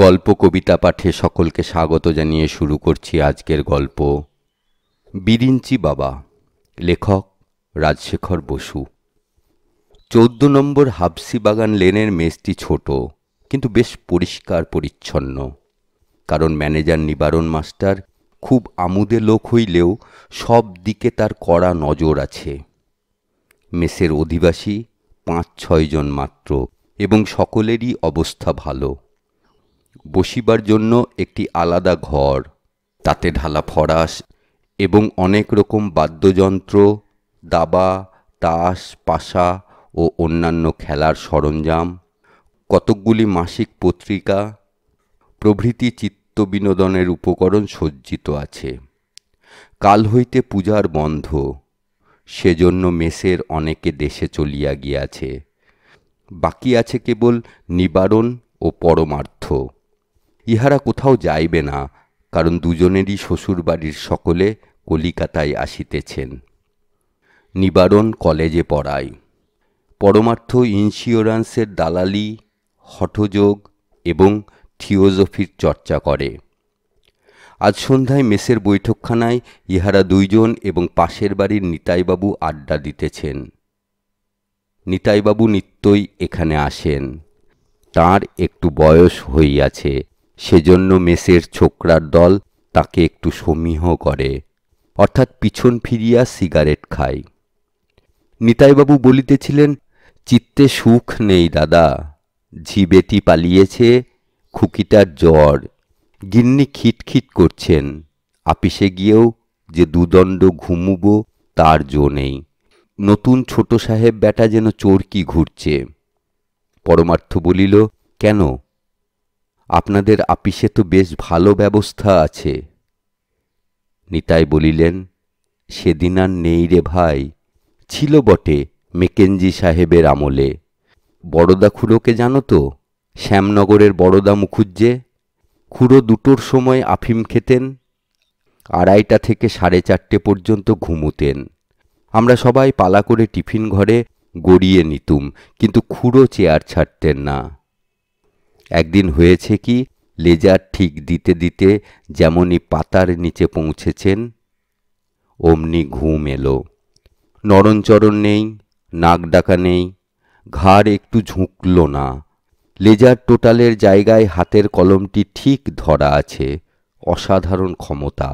গল্প কবিতা পাঠে সকলকে স্বাগত জানিয়ে শুরু করছি আজকের গল্প বিরিঞ্চি বাবা। লেখক রাজশেখর বসু। 14 নম্বর হাবসিবাগান লেনের মেসটি ছোট, কিন্তু বেশ পরিষ্কার পরিচ্ছন্ন। কারণ ম্যানেজার নিবারণ মাস্টার খুব আমুদে লোক হইলেও সব দিকে তার কড়া নজর আছে। মেসের অধিবাসী 5-6 জন মাত্র, এবং সকলেরই অবস্থা ভালো। বসিবার জন্য একটি আলাদা ঘর, তাতে ঢালা ফরাশ এবং অনেক রকম বাদ্যযন্ত্র, দাবা, তাস, পাশা ও অন্যান্য খেলার সরঞ্জাম, কতকগুলি মাসিক পত্রিকা প্রভৃতি চিত্তবিনোদনের উপকরণ সজ্জিত আছে। কাল হইতে পূজার বন্ধ, সেজন্য মেসের অনেকে দেশে চলিয়া গিয়াছে। বাকি আছে কেবল নিবারণ ও পরমার্থ। ইহারা কোথাও যাইবে না, কারণ দুজনেরই শ্বশুরবাড়ির সকলে কলিকাতায় আসিতেছেন। নিবারণ কলেজে পড়ায়, পরমার্থ ইন্স্যুরেন্সের দালালি, হঠযোগ এবং থিওজফির চর্চা করে। আজ সন্ধ্যায় মেসের বৈঠকখানায় ইহারা দুইজন এবং পাশের বাড়ির নিতাইবাবু আড্ডা দিতেছেন। নিতাইবাবু নিত্যই এখানে আসেন। তাঁর একটু বয়স হইয়াছে, সেজন্য মেসের ছোকরার দল তাকে একটু সমীহ করে, অর্থাৎ পিছন ফিরিয়া সিগারেট খায়। নিতাইবাবু বলিতেছিলেন, চিত্তে সুখ নেই দাদা। ঝি বেটি পালিয়েছে, খুকিটার জ্বর, গিন্নি খিটখিট করছেন। আপিসে গিয়েও যে দুদণ্ড ঘুমুব তার জো নেই। নতুন ছোট সাহেব বেটা যেন চোরকি ঘুরছে। পরমার্থ বলিল, কেন, আপনাদের আপিসে তো বেশ ভালো ব্যবস্থা আছে। নিতাই বলিলেন, সেদিন আর নেই রে ভাই। ছিল বটে মেকেঞ্জি সাহেবের আমলে। বড়দা খুড়োকে জানো তো? শ্যামনগরের বড়দা মুখুজ্জে। খুড়ো 2টোর সময় আফিম খেতেন, 2:30 থেকে 4:30 পর্যন্ত ঘুমুতেন। আমরা সবাই পালা করে টিফিন ঘরে গড়িয়ে নিতুম, কিন্তু খুড়ো চেয়ার ছাড়তেন না। একদিন হয়েছে কি, লেজার ঠিক দিতে দিতে যেমনই পাতার নিচে পৌঁছেছেন, অমনি ঘুম এলো। নরণচরণ নেই, নাক ডাকা নেই, ঘাড় একটু ঝুঁকল না। লেজার টোটালের জায়গায় হাতের কলমটি ঠিক ধরা আছে। অসাধারণ ক্ষমতা।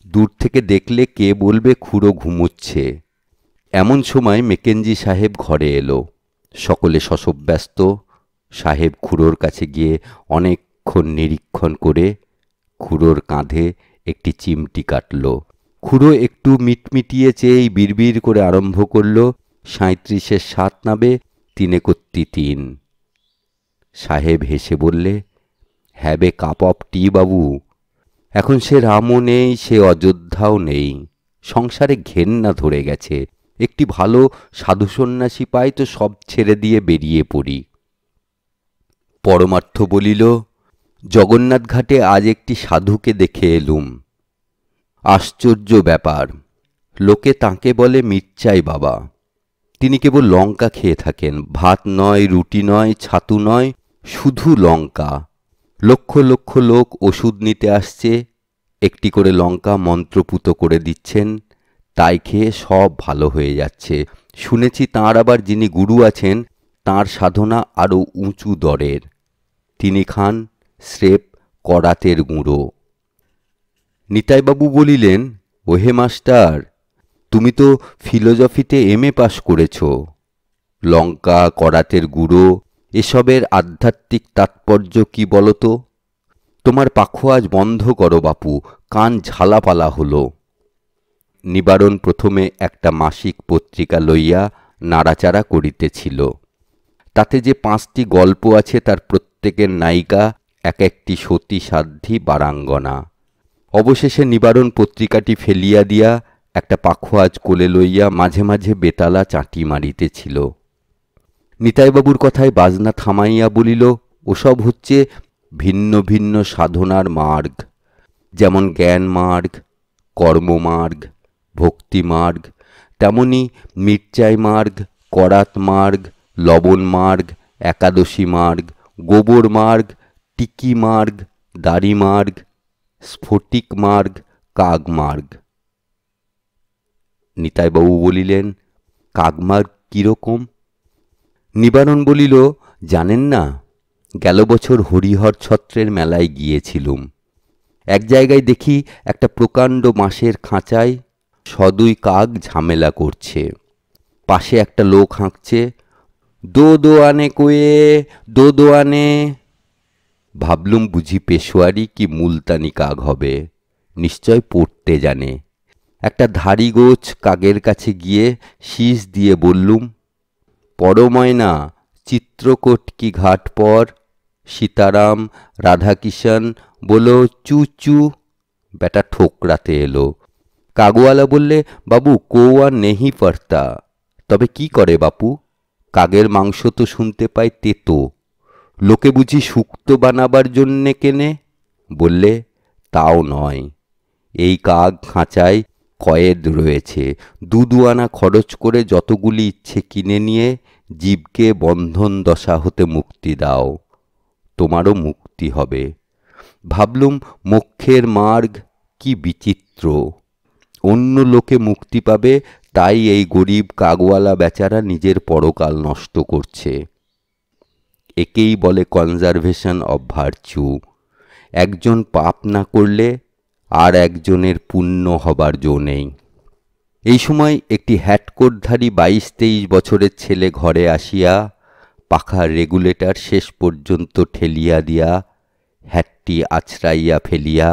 দূর থেকে দেখলে কে বলবে খুড়ো ঘুমুচ্ছে। এমন সময় মেকেঞ্জি সাহেব ঘরে এলো। সকলে শশব্যস্ত। সাহেব খুড়োর কাছে গিয়ে অনেকক্ষণ নিরীক্ষণ করে খুড়োর কাঁধে একটি চিমটি কাটল। খুড়ো একটু মিটমিটিয়ে চেয়েই বিড়বিড় করে আরম্ভ করল, 37-এর 7 নাবে 3-3। সাহেব হেসে বললে, হ্যাবে কাপ অফ টি বাবু। এখন সে রামও নেই, সে অযোধ্যাও নেই। সংসারে ঘেন্না ধরে গেছে। একটি ভালো সাধু সন্ন্যাসী পাই তো সব ছেড়ে দিয়ে বেরিয়ে পড়ি। পরমার্থ বলিল, জগন্নাথ ঘাটে আজ একটি সাধুকে দেখে এলুম। আশ্চর্য ব্যাপার। লোকে তাঁকে বলে মির্চাই বাবা। তিনি কেবল লঙ্কা খেয়ে থাকেন। ভাত নয়, রুটি নয়, ছাতু নয়, শুধু লঙ্কা। লক্ষ লক্ষ লোক ওষুধ নিতে আসছে, একটি করে লঙ্কা মন্ত্রপুত করে দিচ্ছেন। তাই খেয়ে সব ভালো হয়ে যাচ্ছে। শুনেছি তাঁর আবার যিনি গুরু আছেন, তাঁর সাধনা আরও উঁচু দরের। তিনি খান স্রেফ করাতের গুঁড়ো। নিতাইবাবু বলিলেন, ওহে মাস্টার, তুমি তো ফিলোজফিতে MA পাশ করেছ। লঙ্কা, করাতের গুঁড়ো এসবের আধ্যাত্মিক তাৎপর্য কি বলো তো? তোমার পাখোয়াজ বন্ধ করো বাপু, কান ঝালাপালা হলো। নিবারণ প্রথমে একটা মাসিক পত্রিকা লইয়া নাড়াচাড়া করিতেছিল। তাতে যে 5টি গল্প আছে, তার প্রত্যেকের নায়িকা এক একটি সতী সাধ্বী বারাঙ্গনা। অবশেষে নিবারণ পত্রিকাটি ফেলিয়া দিয়া একটা পাখোয়াজ কোলে লইয়া মাঝে মাঝে বেতালা চাঁটি মারিতেছিল। নিতাইবাবুর কথায় বাজনা থামাইয়া বলিল, ওসব হচ্ছে ভিন্ন ভিন্ন সাধনার মার্গ। যেমন জ্ঞান মার্গ, কর্মমার্গ, ভক্তিমার্গ, তেমনি মির্চাই মার্গ, করাত মার্গ, লবণ মার্গ, একাদশী মার্গ, গোবর মার্গ, টিকি মার্গ, দাড়ি মার্গ, স্ফটিক মার্গ, কাগ মার্গ। নিতাইবাবু বলিলেন, কাগমার্গ কীরকম? নিবারণ বলিল, জানেন না, গেল বছর হরিহর ছত্রের মেলায় গিয়েছিলুম। এক জায়গায় দেখি একটা প্রকাণ্ড বাঁশের খাঁচায় সদুই কাক ঝামেলা করছে। পাশে একটা লোক হাঁকছে, দো দোয়ানে কোয়ে, দো দোয়ানে। ভাবলুম বুঝি পেশোয়ারি কি মুলতানি কাক হবে, নিশ্চয় পড়তে জানে। একটা ধাড়ি গোছ কাকের কাছে গিয়ে শীষ দিয়ে বললুম, পরময়না, চিত্রকোট কি ঘাট পর, সীতারাম রাধাকিষণ বলো চু চু। বেটা ঠোকরাতে এলো। কাগওয়ালা বললে, বাবু কৌয়া নেহি পড়তা। তবে কি করে বাপু, কাকের মাংস তো শুনতে পাই তেতো, লোকে বুঝি শুক্তো বানাবার জন্যে কেনে? বললে, তাও নয়, এই কাক খাঁচায় কয়েদ রয়েছে। দুদুয়ানা খরচ করে যতগুলি ইচ্ছে কিনে নিয়ে জীবকে বন্ধন দশা হতে মুক্তি দাও, তোমারও মুক্তি হবে। ভাবলুম মোক্ষের মার্গ কি বিচিত্র, অন্য লোকে মুক্তি পাবে, তাই এই গরিব কাকওয়ালা বেচারা নিজের পরকাল নষ্ট করছে। একেই বলে কনজারভেশন অব ভার্চু। একজন পাপ না করলে আর একজনের পুণ্য হবার জো নেই। এই সময় একটি হ্যাটকোটধারী 22-23 বছরের ছেলে ঘরে আসিয়া পাখার রেগুলেটর শেষ পর্যন্ত ঠেলিয়া দিয়া হ্যাটটি আছড়াইয়া ফেলিয়া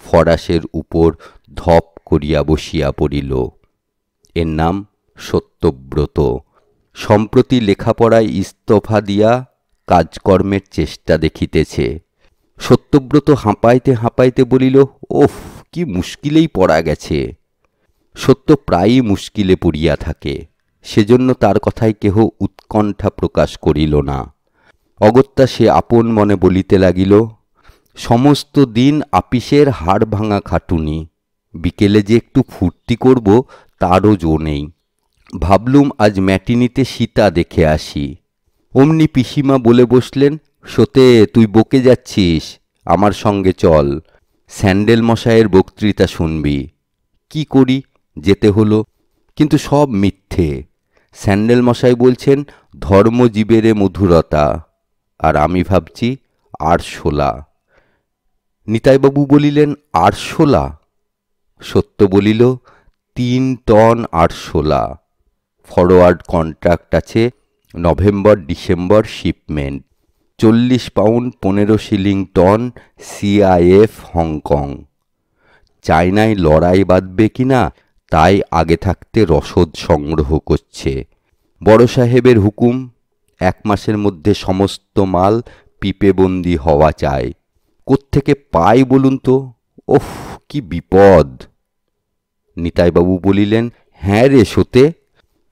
ফরাসের উপর ধপ করিয়া বসিয়া পড়িল। এর নাম সত্যব্রত। সম্প্রতি লেখাপড়ায় ইস্তফা দিয়া কাজকর্মের চেষ্টা দেখিতেছে। সত্যব্রত হাঁপাইতে হাঁপাইতে বলিল, ওফ, কি মুশকিলেই পড়া গেছে। সত্য প্রায়ই মুশকিলে পড়িয়া থাকে, সেজন্য তার কথায় কেহ উৎকণ্ঠা প্রকাশ করিল না। অগত্যা সে আপন মনে বলিতে লাগিল, সমস্ত দিন আপিসের হাড় ভাঙা খাটুনি, বিকেলে যে একটু ফুর্তি করব তারও জো নেই। ভাবলুম আজ ম্যাটিনিতে সীতা দেখে আসি। অমনি পিসিমা বলে বসলেন, সতে তুই বকে যাচ্ছিস, আমার সঙ্গে চল, স্যান্ডেল মশায়ের বক্তৃতা শুনবি। কি করি, যেতে হলো, কিন্তু সব মিথ্যে। স্যান্ডেল মশাই বলছেন ধর্মজীবেরে মধুরতা, আর আমি ভাবছি আরশোলা। নিতাইবাবু বলিলেন, আরশোলা? সত্য বলিল, 3 টন আরশোলা, ফরওয়ার্ড কন্ট্রাক্ট আছে, November December shipment, 40 pound 15 shilling ton, CIF Hong Kong. চায়নায় লড়াই বাঁধবে কিনা তাই আগে থাকতে রসদ সংগ্রহ করছে। বড় সাহেবের হুকুম, 1 মাসের মধ্যে সমস্ত মাল পিপেবন্দি হওয়া চাই। কোত্থেকে পাই বলুন তো? ওফ, কি বিপদ। নিতাইবাবু বলিলেন, হ্যাঁ রে সতে,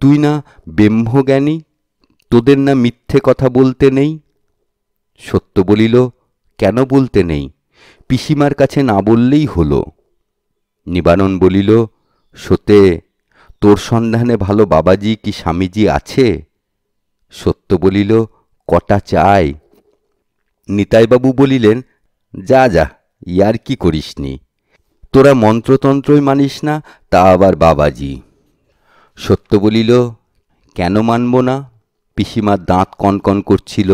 তুই না ব্রহ্মজ্ঞানী, তোদের না মিথ্যে কথা বলতে নেই? সত্য বলিল, কেন বলতে নেই, পিসিমার কাছে না বললেই হলো। নিবারণ বলিল, সতে, তোর সন্ধানে ভালো বাবাজি কি স্বামীজি আছে? সত্য বলিল, কটা চাই? নিতাইবাবু বলিলেন, যা যা, ইয়ার কি করিসনি, তোরা মন্ত্রতন্ত্রই মানিস না, তা আবার বাবাজি। সত্য বলিল, কেন মানব না? পিসিমার দাঁত কনকন করছিল,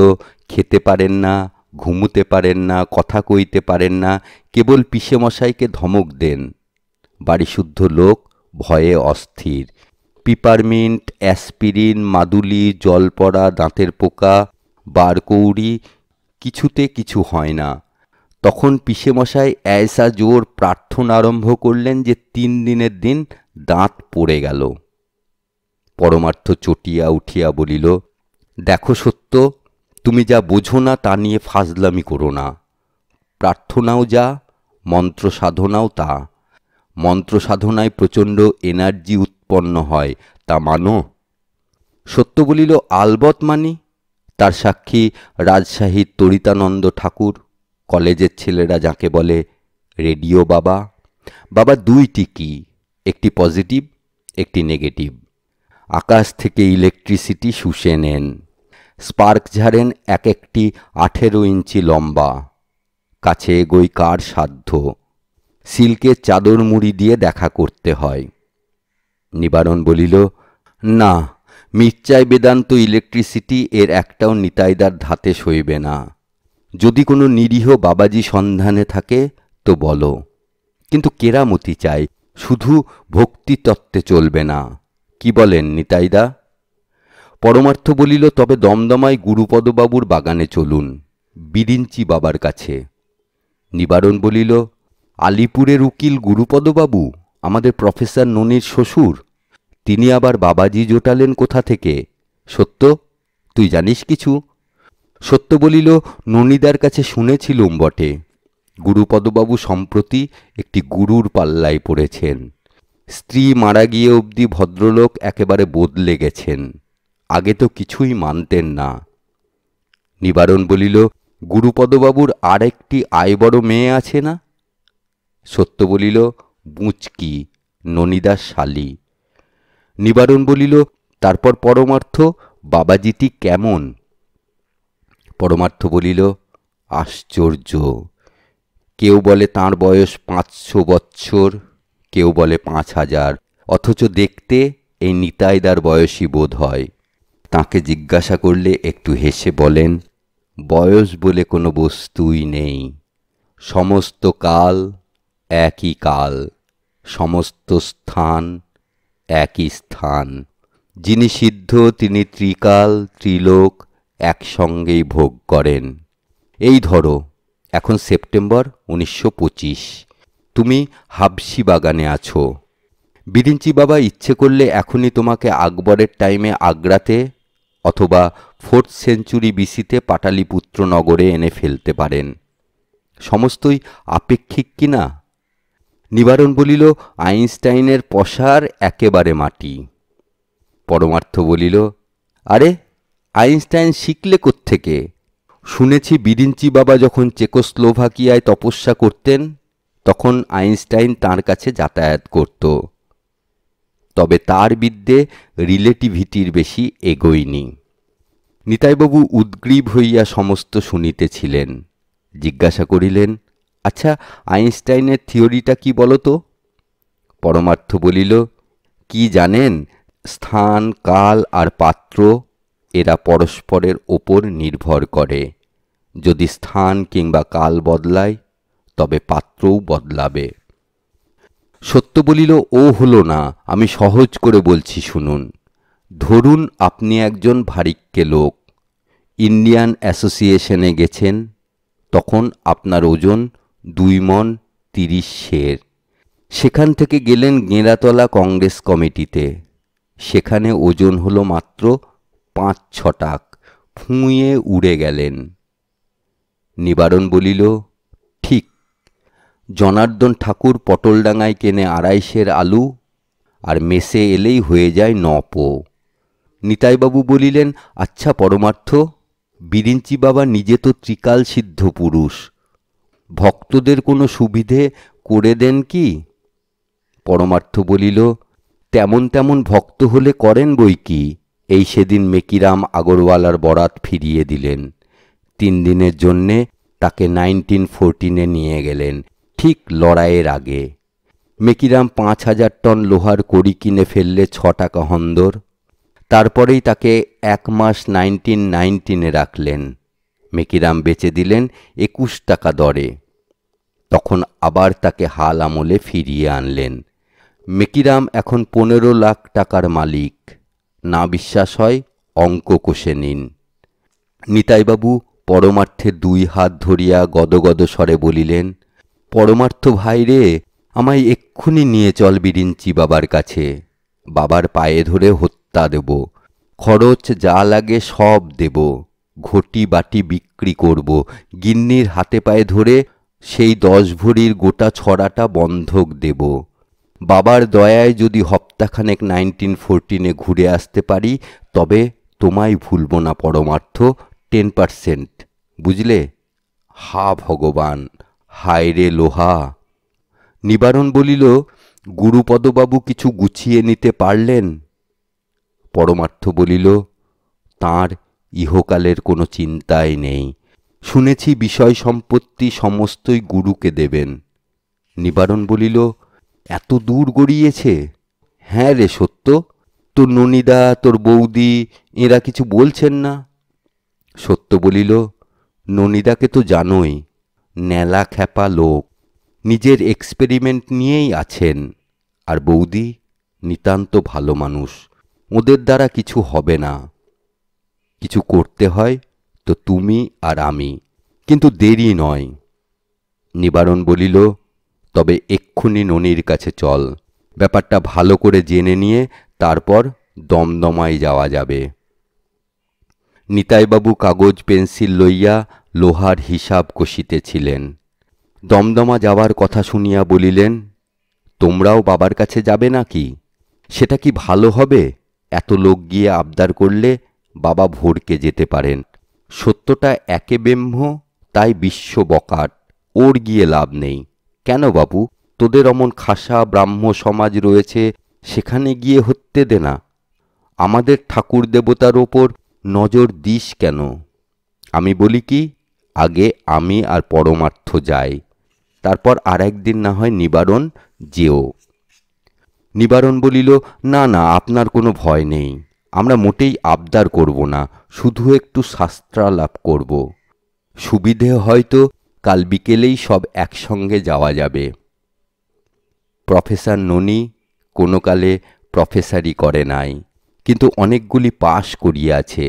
খেতে পারেন না, ঘুমুতে পারেন না, কথা কইতে পারেন না, কেবল পিসেমশাইকে ধমক দেন। বাড়িশুদ্ধ লোক, ভয়ে অস্থির। পিপারমিন্ট, অ্যাসপিরিন, মাদুলি, জলপড়া, দাঁতের পোকা, বারকৌড়ি, কিছুতে কিছু হয় না। তখন পিসেমশাই এয়সা জোর প্রার্থনা আরম্ভ করলেন যে 3 দিনের দিন দাঁত পড়ে গেল। পরমার্থ চটিয়া উঠিয়া বলিল, দেখো সত্য, তুমি যা বোঝো না তা নিয়ে ফাজলামি করো না। প্রার্থনাও যা, মন্ত্র সাধনাও তা। মন্ত্র সাধনায় প্রচণ্ড এনার্জি উৎপন্ন হয়, তা মানো? সত্য বলিল, আলবৎ মানি। তার সাক্ষী রাজশাহীর তরিতানন্দ ঠাকুর, কলেজের ছেলেরা যাকে বলে রেডিও বাবা। বাবা 2টি কি, একটি পজিটিভ, একটি নেগেটিভ। আকাশ থেকে ইলেকট্রিসিটি শুষে নেন, স্পার্ক ঝাড়েন, এক একটি 18 ইঞ্চি লম্বা। কাছে এগোই কার সাধ্য, সিল্কের চাদর মুড়ি দিয়ে দেখা করতে হয়। নিবারণ বলিল, না, মির্চাই বেদান্ত ইলেকট্রিসিটি এর একটাও নিতাইদার ধাতে সইবে না। যদি কোনো নিরীহ বাবাজি সন্ধানে থাকে তো বলো, কিন্তু কেরামতি চাই, শুধু ভক্তিতত্ত্বে চলবে না। কি বলেন নিতাইদা? পরমার্থ বলিল, তবে দমদমায় গুরুপদবাবুর বাগানে চলুন, বিরিঞ্চি বাবার কাছে। নিবারণ বলিল, আলিপুরের উকিল গুরুপদবাবু, আমাদের প্রফেসর ননির শ্বশুর, তিনি আবার বাবাজি জোটালেন কোথা থেকে? সত্য, তুই জানিস কিছু? সত্য বলিল, ননিদার কাছে শুনেছিলুম বটে, গুরুপদবাবু সম্প্রতি একটি গুরুর পাল্লায় পড়েছেন। স্ত্রী মারা গিয়ে অবধি ভদ্রলোক একেবারে বদলে গেছেন, আগে তো কিছুই মানতেন না। নিবারণ বলিল, গুরুপদবাবুর আর একটি আইবড় মেয়ে আছে না? সত্য বলিল, বুঁচকি, ননিদার শালী। নিবারণ বলিল, তারপর পরমার্থ, বাবাজিটি কেমন? পরমার্থ বলিল, আশ্চর্য। কেউ বলে তাঁর বয়স 500 বৎসর, কেউ বলে 5000, অথচ দেখতে এই নিতাইদার বয়সী বোধ হয়। তাঁকে জিজ্ঞাসা করলে একটু হেসে বলেন, বয়স বলে কোনো বস্তুই নেই, সমস্ত কাল একই কাল, সমস্ত স্থান একই স্থান। যিনি সিদ্ধ তিনি ত্রিকাল ত্রিলোক একসঙ্গেই ভোগ করেন। এই ধরো, এখন সেপ্টেম্বর 1925, তুমি হাবসি বাগানে আছো। বিরিঞ্চি বাবা ইচ্ছে করলে এখনই তোমাকে আকবরের টাইমে আগ্রাতে অথবা 4th সেঞ্চুরি বিসিতে পাটালিপুত্র নগরে এনে ফেলতে পারেন। সমস্তই আপেক্ষিক কি না? নিবারণ বলিল, আইনস্টাইনের পসার একেবারে মাটি। পরমার্থ বলিল, আরে আইনস্টাইন শিখলে কোত্থেকে? শুনেছি বিরিঞ্চি বাবা যখন চেকোস্লোভাকিয়ায় তপস্যা করতেন তখন আইনস্টাইন তাঁর কাছে যাতায়াত করত। তবে তার বিদ্যে রিলেটিভিটির বেশি এগোয়নি। নিতাইবাবু উদ্গ্রীব হইয়া সমস্ত শুনিতেছিলেন। জিজ্ঞাসা করিলেন, আচ্ছা, আইনস্টাইনের থিওরিটা কি বলো তো? পরমার্থ বলিল, কি জানেন, স্থান কাল আর পাত্র এরা পরস্পরের ওপর নির্ভর করে। যদি স্থান কিংবা কাল বদলায় তবে পাত্রও বদলাবে। সত্য বলিল, ও হলো না, আমি সহজ করে বলছি শুনুন। ধরুন আপনি একজন ভারিক্কে লোক, ইন্ডিয়ান অ্যাসোসিয়েশনে গেছেন, তখন আপনার ওজন 2 মণ 30 সের। সেখান থেকে গেলেন গেঁদাতলা কংগ্রেস কমিটিতে, সেখানে ওজন হলো মাত্র 5-6 টাক, ফুঁয়ে উড়ে গেলেন। নিবারণ বলিল, ঠিক। জনার্দন ঠাকুর পটলডাঙায় কেনে 2.5 সের আলু, আর মেসে এলেই হয়ে যায় 9 পো। নিতাইবাবু বলিলেন, আচ্ছা পরমার্থ, বিরিঞ্চি বাবা নিজে তো ত্রিকাল সিদ্ধ পুরুষ, ভক্তদের কোনো সুবিধে করে দেন কি? পরমার্থ বলিল, তেমন তেমন ভক্ত হলে করেন বই কি। এই সেদিন মেকিরাম আগরওয়ালার বরাত ফিরিয়ে দিলেন। 3 দিনের জন্যে তাকে 1914-এ নিয়ে গেলেন, ঠিক লড়াইয়ের আগে। মেকিরাম 5000 টন লোহার কড়ি কিনে ফেললে 6 টাকা হন্দর। তারপরেই তাকে 1 মাস 1919-এ রাখলেন। মেকিরাম বেচে দিলেন 21 টাকা দরে। তখন আবার তাকে হাল আমলে ফিরিয়ে আনলেন। মেকিরাম এখন 15 লাখ টাকার মালিক। না বিশ্বাস হয় অঙ্ক কষে নিন। নিতাইবাবু পরমার্থের 2 হাত ধরিয়া গদগদ স্বরে বলিলেন, পরমার্থ ভাই রে, আমায় এক্ষুনি নিয়ে চল বিরিঞ্চি বাবার কাছে। বাবার পায়ে ধরে হত্যা দেব, খরচ যা লাগে সব দেব, ঘটি বাটি বিক্রি করব, গিন্নির হাতে পায়ে ধরে সেই 10 ভরির গোটা ছড়াটা বন্ধক দেব। বাবার দয়ায় যদি হপ্তাখানেক 1914-এ ঘুরে আসতে পারি তবে তোমায় ভুলব না পরমার্থ, 10%, বুঝলে? হা ভগবান, হায় রে লোহা। নিবারণ বলিল, গুরুপদবাবু কিছু গুছিয়ে নিতে পারলেন? পরমার্থ বলিল, তাঁর ইহকালের কোনো চিন্তাই নেই, শুনেছি বিষয় সম্পত্তি সমস্তই গুরুকে দেবেন। নিবারণ বলিল, এত দূর গড়িয়েছে? হ্যাঁ রে সত্য, তোর ননিদা, তোর বৌদি এরা কিছু বলছেন না? সত্য বলিল, ননিদাকে তো জানোই, ন্যালা খ্যাপা লোক, নিজের এক্সপেরিমেন্ট নিয়েই আছেন। আর বৌদি নিতান্ত ভালো মানুষ, ওদের দ্বারা কিছু হবে না। কিছু করতে হয় তো তুমি আর আমি, কিন্তু দেরি নয়। নিবারণ বলিল, তবে এক্ষুনি ননির কাছে চল, ব্যাপারটা ভালো করে জেনে নিয়ে তারপর দমদমায় যাওয়া যাবে। নিতাইবাবু কাগজ পেন্সিল লইয়া লোহার হিসাব কষিতেছিলেন। দমদমা যাওয়ার কথা শুনিয়া বলিলেন, তোমরাও বাবার কাছে যাবে নাকি? সেটা কি ভালো হবে? এত লোক গিয়ে আবদার করলে বাবা ভড়কে যেতে পারেন। সত্যটা একে ব্রহ্ম, তাই বিশ্ব বকাট, ওর গিয়ে লাভ নেই। কেন বাবু, তোদের অমন খাসা ব্রাহ্ম সমাজ রয়েছে, সেখানে গিয়ে হত্যে দে না। আমাদের ঠাকুর দেবতার ওপর নজর দিস কেন? আমি বলি কি, আগে আমি আর পরমার্থ যাই, তারপর আর একদিন না হয় নিবারণ যেও। নিবারণ বলিল, না না, আপনার কোনো ভয় নেই, আমরা মোটেই আবদার করব না, শুধু একটু শাস্ত্রালাপ করব। সুবিধে হয়তো কাল বিকেলেই সব একসঙ্গে যাওয়া যাবে। প্রফেসর ননি কোনো কালে প্রফেসরি করে নাই, কিন্তু অনেকগুলি পাশ করিয়াছে।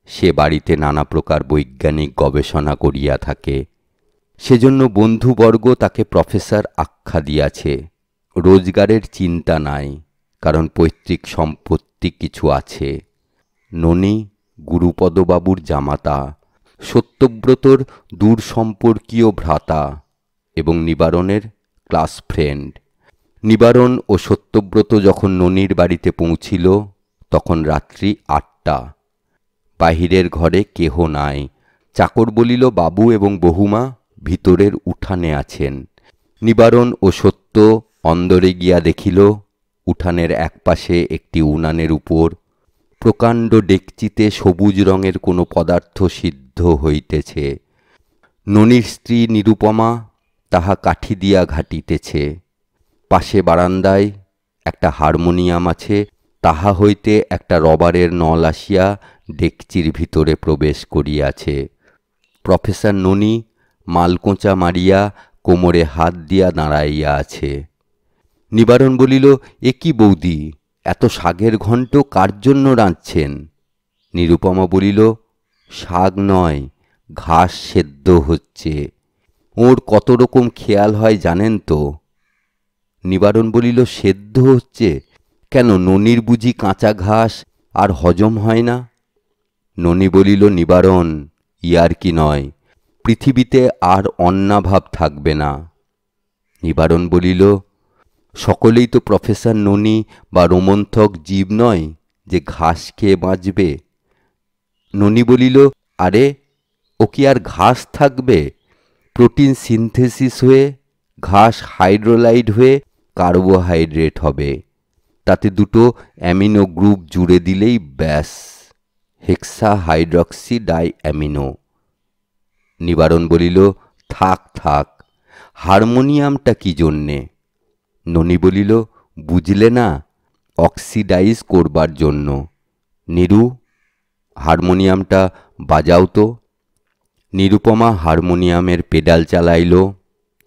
সে বাড়িতে নানা প্রকার বৈজ্ঞানিক গবেষণা করিয়া থাকে, সেজন্য বন্ধুবর্গ তাকে প্রফেসর আখ্যা দিয়াছে। রোজগারের চিন্তা নাই, কারণ পৈতৃক সম্পত্তি কিছু আছে। ননি গুরুপদবাবুর জামাতা, সত্যব্রতর দূর সম্পর্কীয় ভ্রাতা এবং নিবারণের ক্লাস ফ্রেন্ড। নিবারণ ও সত্যব্রত যখন ননির বাড়িতে পৌঁছিল তখন রাত্রি 8টা। বাহিরের ঘরে কেহ নাই। চাকর বলিল, বাবু এবং বহুমা ভিতরের উঠানে আছেন। নিবারণ ও সত্য অন্দরে গিয়া দেখিল, উঠানের একপাশে একটি উনানের উপর প্রকাণ্ড ডেকচিতে সবুজ রঙের কোনো পদার্থ সিদ্ধ হইতেছে। ননির স্ত্রী নিরুপমা তাহা কাঠি দিয়া ঘাটিতেছে। পাশে বারান্দায় একটা হারমোনিয়াম আছে, তাহা হইতে একটা রবারের নল আসিয়া ডেকচির ভিতরে প্রবেশ করিয়াছে। প্রফেসর ননি মালকোঁচা মারিয়া কোমরে হাত দিয়া দাঁড়াইয়া আছে। নিবারণ বলিল, এ কি বৌদি, এত শাগের ঘণ্ট কার জন্য রাঁধছেন? নিরুপমা বলিল, শাগ নয়, ঘাস সেদ্ধ হচ্ছে। ওর কত রকম খেয়াল হয় জানেন তো? নিবারণ বলিল, সেদ্ধ হচ্ছে কেন? ননির বুঝি কাঁচা ঘাস আর হজম হয় না? ননি বলিল, নিবারণ, ইয়ার কি নয়, পৃথিবীতে আর অন্নাভাব থাকবে না। নিবারণ বলিল, সকলেই তো প্রফেসর ননি বা রোমন্থক জীব নয় যে ঘাস খেয়ে বাঁচবে। ননি বলিল, আরে ও কি আর ঘাস থাকবে? প্রোটিন সিনথেসিস হয়ে ঘাস হাইড্রোলাইড হয়ে কার্বোহাইড্রেট হবে, তাতে দুটো অ্যামিনো গ্রুপ জুড়ে দিলেই ব্যাস, হেক্সা হাইড্রক্সি ডাই অ্যামিনো। নিবারণ বলিল, থাক থাক, হারমোনিয়ামটা কি জন্যে? ননি বলিল, বুঝলে না, অক্সিডাইজ করবার জন্য। নিরু, হারমোনিয়ামটা বাজাও তো। নিরুপমা হারমোনিয়ামের পেডাল চালাইল,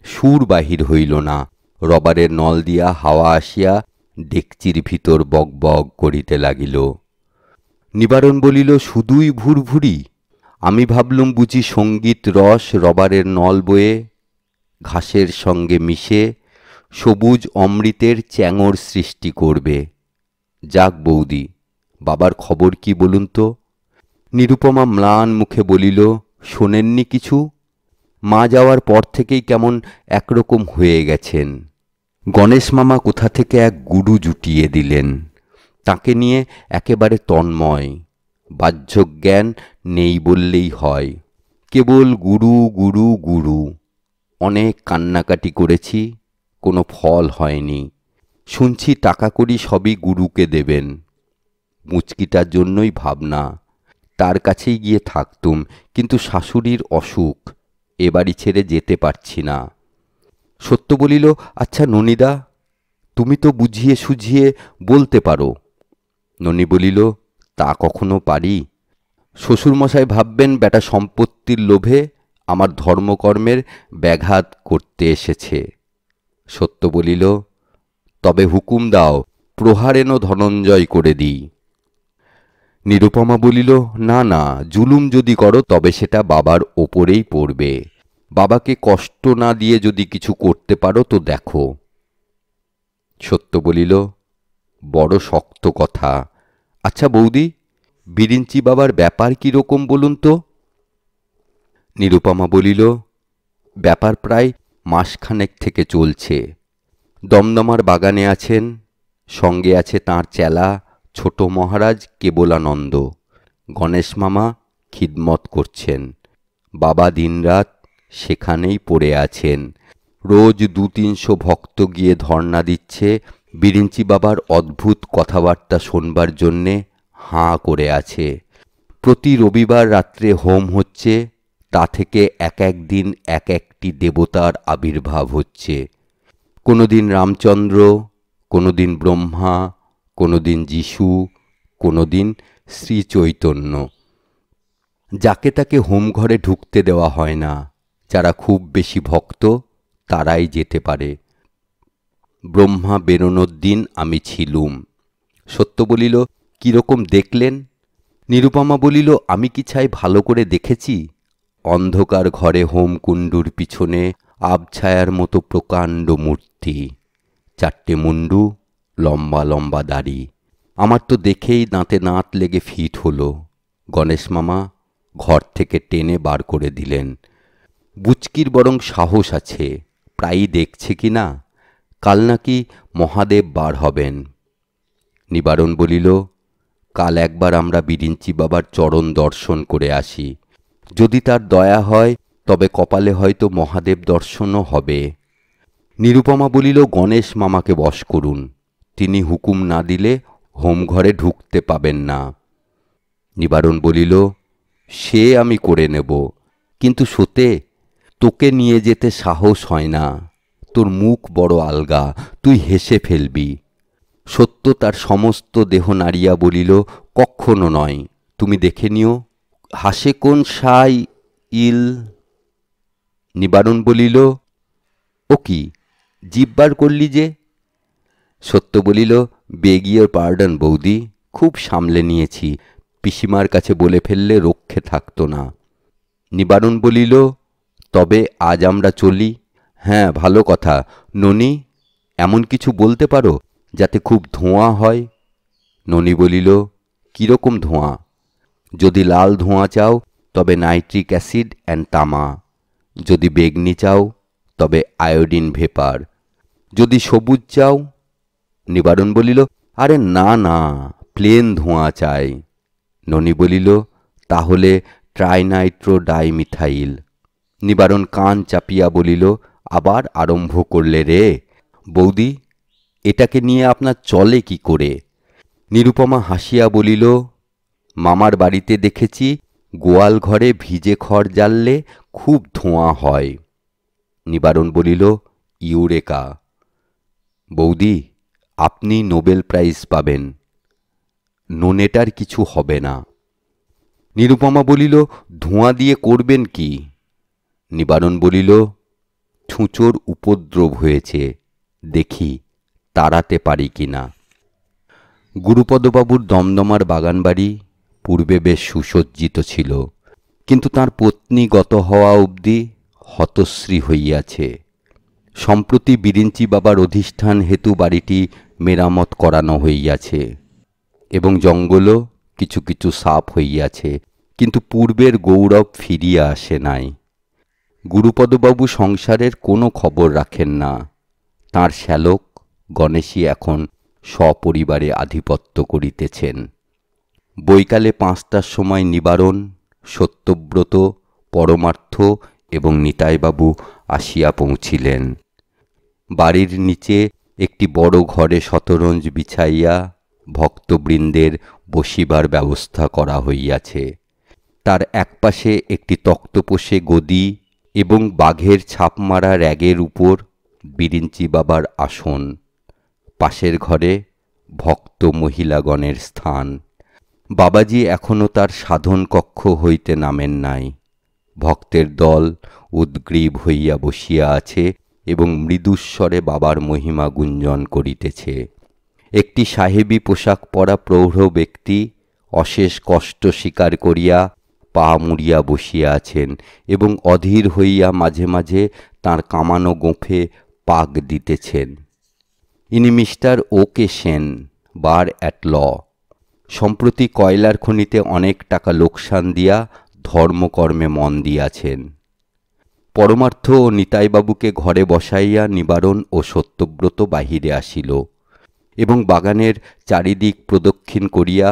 সুর বাহির হইল না। রবারের নল দিয়া হাওয়া আসিয়া ডেকচির ভিতর বক বক করিতে লাগিল। নিবারণ বলিল, শুধুই ভুরভুরি? আমি ভাবলুম বুঝি সঙ্গীত রস রবারের নল বয়ে ঘাসের সঙ্গে মিশে সবুজ অমৃতের চ্যাঙর সৃষ্টি করবে। যাক বৌদি, বাবার খবর কি বলুন তো? নিরুপমা ম্লান মুখে বলিল, শোনেননি কিছু? মা যাওয়ার পর থেকেই কেমন একরকম হয়ে গেছেন। গণেশ মামা কোথা থেকে এক গুরু জুটিয়ে দিলেন, তাকে নিয়ে একেবারে তন্ময়। বাহ্য জ্ঞান নেই বললেই হয়, কেবল গুরু গুরু গুরু। অনেক কান্নাকাটি করেছি, কোনো ফল হয়নি। শুনছি টাকা কড়ি সবই গুরুকে দেবেন। মুচকিটার জন্যই ভাবনা, তার কাছেই গিয়ে থাকতুম, কিন্তু শাশুড়ির অসুখ, এ বাড়ি ছেড়ে যেতে পারছি না। সত্য বলিল, আচ্ছা ননীদা, তুমি তো বুঝিয়ে সুঝিয়ে বলতে পারো। ননী বলিল, তা কখনো পারি? শ্বশুরমশাই ভাববেন বেটা সম্পত্তির লোভে আমার ধর্মকর্মের ব্যাঘাত করতে এসেছে। সত্য বলিল, তবে হুকুম দাও, প্রহারেণ ধনঞ্জয় করে দিই। নিরুপমা বলিল, না না, জুলুম যদি করো তবে সেটা বাবার ওপরেই পড়বে। বাবাকে কষ্ট না দিয়ে যদি কিছু করতে পারো তো দেখো। সত্য বলিল, বড় শক্ত কথা। আচ্ছা বৌদি, বিরিঞ্চি বাবার ব্যাপার কি রকম বলুন তো? নিরুপমা বলিল, ব্যাপার প্রায় মাসখানেক থেকে চলছে। দমদমার বাগানে আছেন, সঙ্গে আছে তাঁর চেলা ছোট মহারাজ কেবলানন্দ। গণেশ মামা খিদমত করছেন। বাবা দিনরাত সেখানেই পড়ে আছেন। রোজ 200-300 ভক্ত গিয়ে ধর্ণা দিচ্ছে, বিরিঞ্চি বাবার অদ্ভুত কথাবার্তা শোনবার জন্যে হাঁ করে আছে। প্রতি রবিবার রাত্রে হোম হচ্ছে, তা থেকে এক এক দিন এক একটি দেবতার আবির্ভাব হচ্ছে। কোনো দিন রামচন্দ্র, কোনো দিন ব্রহ্মা, কোনো দিন যিশু, কোনো দিন শ্রীচৈতন্য। যাকে তাকে হোমঘরে ঢুকতে দেওয়া হয় না। যারা খুব বেশি ভক্ত তারাই যেতে পারে। ব্রহ্মা বেরোনোর দিন আমি ছিলুম। সত্য বলিল, কীরকম দেখলেন? নিরুপমা বলিল, আমি কি ছাই ভালো করে দেখেছি? অন্ধকার ঘরে হোমকুণ্ডুর পিছনে আবছায়ার মতো প্রকাণ্ড মূর্তি, 4টে মুন্ডু, লম্বা লম্বা দাড়ি। আমার তো দেখেই দাঁতে দাঁত লেগে ফিট হলো। গণেশ মামা ঘর থেকে টেনে বার করে দিলেন। বুচকির বরং সাহস আছে, প্রায়ই দেখছে কি না। কাল নাকি মহাদেব বার হবেন। নিবারণ বলিল, কাল একবার আমরা বিরিঞ্চি বাবার চরণ দর্শন করে আসি। যদি তার দয়া হয় তবে কপালে হয়তো মহাদেব দর্শনও হবে। নিরুপমা বলিল, গণেশ মামাকে বশ করুন, তিনি হুকুম না দিলে হোমঘরে ঢুকতে পাবেন না। নিবারণ বলিল, সে আমি করে নেব, কিন্তু সতে তোকে নিয়ে যেতে সাহস হয় না। তোর মুখ বড় আলগা, তুই হেসে ফেলবি। সত্য তার সমস্ত দেহ নাড়িয়া বলিল, কক্ষনো নয়, তুমি দেখে নিও। হাসে কোন সাই ইল? নিবারণ বলিল, ও কি, জিব্বার করলি যে? সত্য বলিল, বেগ ইয়োর পার্ডন বৌদি, খুব সামলে নিয়েছি, পিসিমার কাছে বলে ফেললে রক্ষে থাকতো না। নিবারণ বলিল, তবে আজ আমরা চলি। হ্যাঁ, ভালো কথা। ননি, এমন কিছু বলতে পারো যাতে খুব ধোঁয়া হয়? ননি বলিল, কীরকম ধোঁয়া? যদি লাল ধোঁয়া চাও তবে নাইট্রিক অ্যাসিড অ্যান্ড তামা। যদি বেগনি চাও তবে আয়োডিন ভেপার। যদি সবুজ চাও? নিবারণ বলিল, আরে না না, প্লেন ধোঁয়া চাই। ননি বলিল, তাহলে ট্রাইনাইট্রো ডাইমিথাইল। নিবারণ কান চাপিয়া বলিল, আবার আরম্ভ করলে রে বৌদি, এটাকে নিয়ে আপনার চলে কি করে? নিরুপমা হাসিয়া বলিল, মামার বাড়িতে দেখেছি গোয়াল ঘরে ভিজে খড় জ্বাললে খুব ধোঁয়া হয়। নিবারণ বলিল, ইউরেকা! বৌদি, আপনি নোবেল প্রাইজ পাবেন, নোনেটার কিছু হবে না। নিরুপমা বলিল, ধোঁয়া দিয়ে করবেন কি? নিবারণ বলিল, ছুঁচোর উপদ্রব হয়েছে, দেখি তাড়াতে পারি কি না। গুরুপদবাবুর দমদমার বাগানবাড়ি পূর্বে বেশ সুসজ্জিত ছিল, কিন্তু তাঁর পত্নী গত হওয়া অবধি হতশ্রী হইয়াছে। সম্প্রতি বিরিঞ্চি বাবার অধিষ্ঠান হেতু বাড়িটি মেরামত করানো হইয়াছে এবং জঙ্গলও কিছু কিছু সাফ হইয়াছে, কিন্তু পূর্বের গৌরব ফিরিয়া আসে নাই। গুরুপদবাবু সংসারের কোনো খবর রাখেন না। তাঁর শ্যালক গণেশই এখন সপরিবারে আধিপত্য করিতেছেন। বৈকালে 5টার সময় নিবারণ, সত্যব্রত, পরমার্থ এবং নিতাইবাবু আসিয়া পৌঁছিলেন। বাড়ির নিচে একটি বড় ঘরে শতরঞ্জ বিছাইয়া ভক্তবৃন্দের বসিবার ব্যবস্থা করা হইয়াছে। তার একপাশে একটি তক্তপোষে গদি এবং বাঘের ছাপ মারা র্যাগের উপর বিরিঞ্চি বাবার আসন। পাশের ঘরে ভক্ত মহিলাগণের স্থান। বাবাজি এখনও তার সাধন কক্ষ হইতে নামেন নাই। ভক্তের দল উদ্গ্রীব হইয়া বসিয়া আছে এবং মৃদুস্বরে বাবার মহিমা গুঞ্জন করিতেছে। একটি সাহেবী পোশাক পরা প্রৌঢ় ব্যক্তি অশেষ কষ্ট স্বীকার করিয়া পা মুড়িয়া বসিয়া আছেন এবং অধীর হইয়া মাঝে মাঝে তাঁর কামানো গোঁফে পাক দিতেছেন। ইনি mister O K Sen, bar at law. সম্প্রতি কয়লার খনিতে অনেক টাকা লোকসান দিয়া ধর্মকর্মে মন দিয়াছেন। পরমার্থ ও নিতাইবাবুকে ঘরে বসাইয়া নিবারণ ও সত্যব্রত বাহিরে আসিল এবং বাগানের চারিদিক প্রদক্ষিণ করিয়া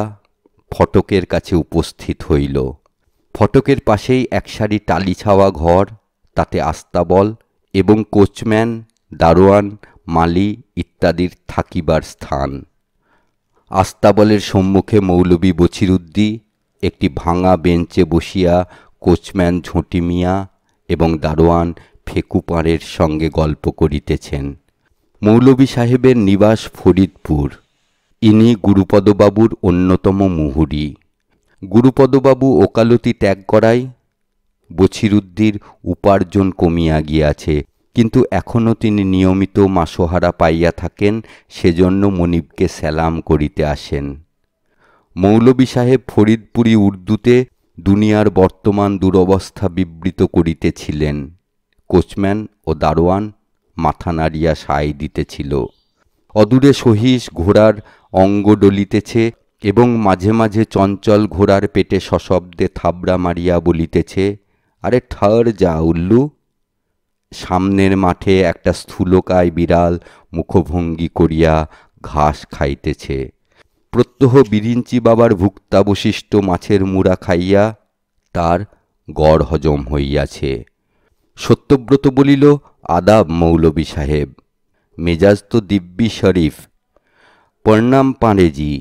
ফটকের কাছে উপস্থিত হইল। ফটকের পাশেই এক সারি টালি ছাওয়া ঘর, তাতে আস্তাবল এবং কোচম্যান, দারোয়ান, মালি ইত্যাদির থাকিবার স্থান। আস্তাবলের সম্মুখে মৌলভী বছিরুদ্দি একটি ভাঙা বেঞ্চে বসিয়া কোচম্যান ঝুঁটি মিয়া এবং দারোয়ান ফেকুপাঁড়ের সঙ্গে গল্প করিতেছেন। মৌলভী সাহেবের নিবাস ফরিদপুর। ইনি গুরুপদবাবুর অন্যতম মুহুরী। গুরুপদবাবু ওকালতি ত্যাগ করায় বছিরুদ্দির উপার্জন কমিয়া গিয়াছে, কিন্তু এখনও তিনি নিয়মিত মাসোহারা পাইয়া থাকেন, সেজন্য মনিবকে সেলাম করিতে আসেন। মৌলভী সাহেব ফরিদপুরি উর্দুতে দুনিয়ার বর্তমান দুরবস্থা বিবৃত করিতেছিলেন। কোচম্যান ও দারোয়ান মাথা নাড়িয়া সায় দিতেছিল। অদূরে সহিস ঘোড়ার অঙ্গ ডলিতেছে এবং মাঝে মাঝে চঞ্চল ঘোড়ার পেটে সশব্দে থাবড়া মারিয়া বলিতেছে, আরে ঠর যা উল্লু। সামনের মাঠে একটা স্থূলকায় বিড়াল মুখভঙ্গি করিয়া ঘাস খাইতেছে। প্রত্যহ বিরিঞ্চি বাবার ভুক্তাবশিষ্ট মাছের মুড়া খাইয়া তার গড় হজম হইয়াছে। সত্যব্রত বলিল, আদাব মৌলভী সাহেব। মেজাজ তো দিব্যি শরীফ। প্রণাম পাঁড়েজি।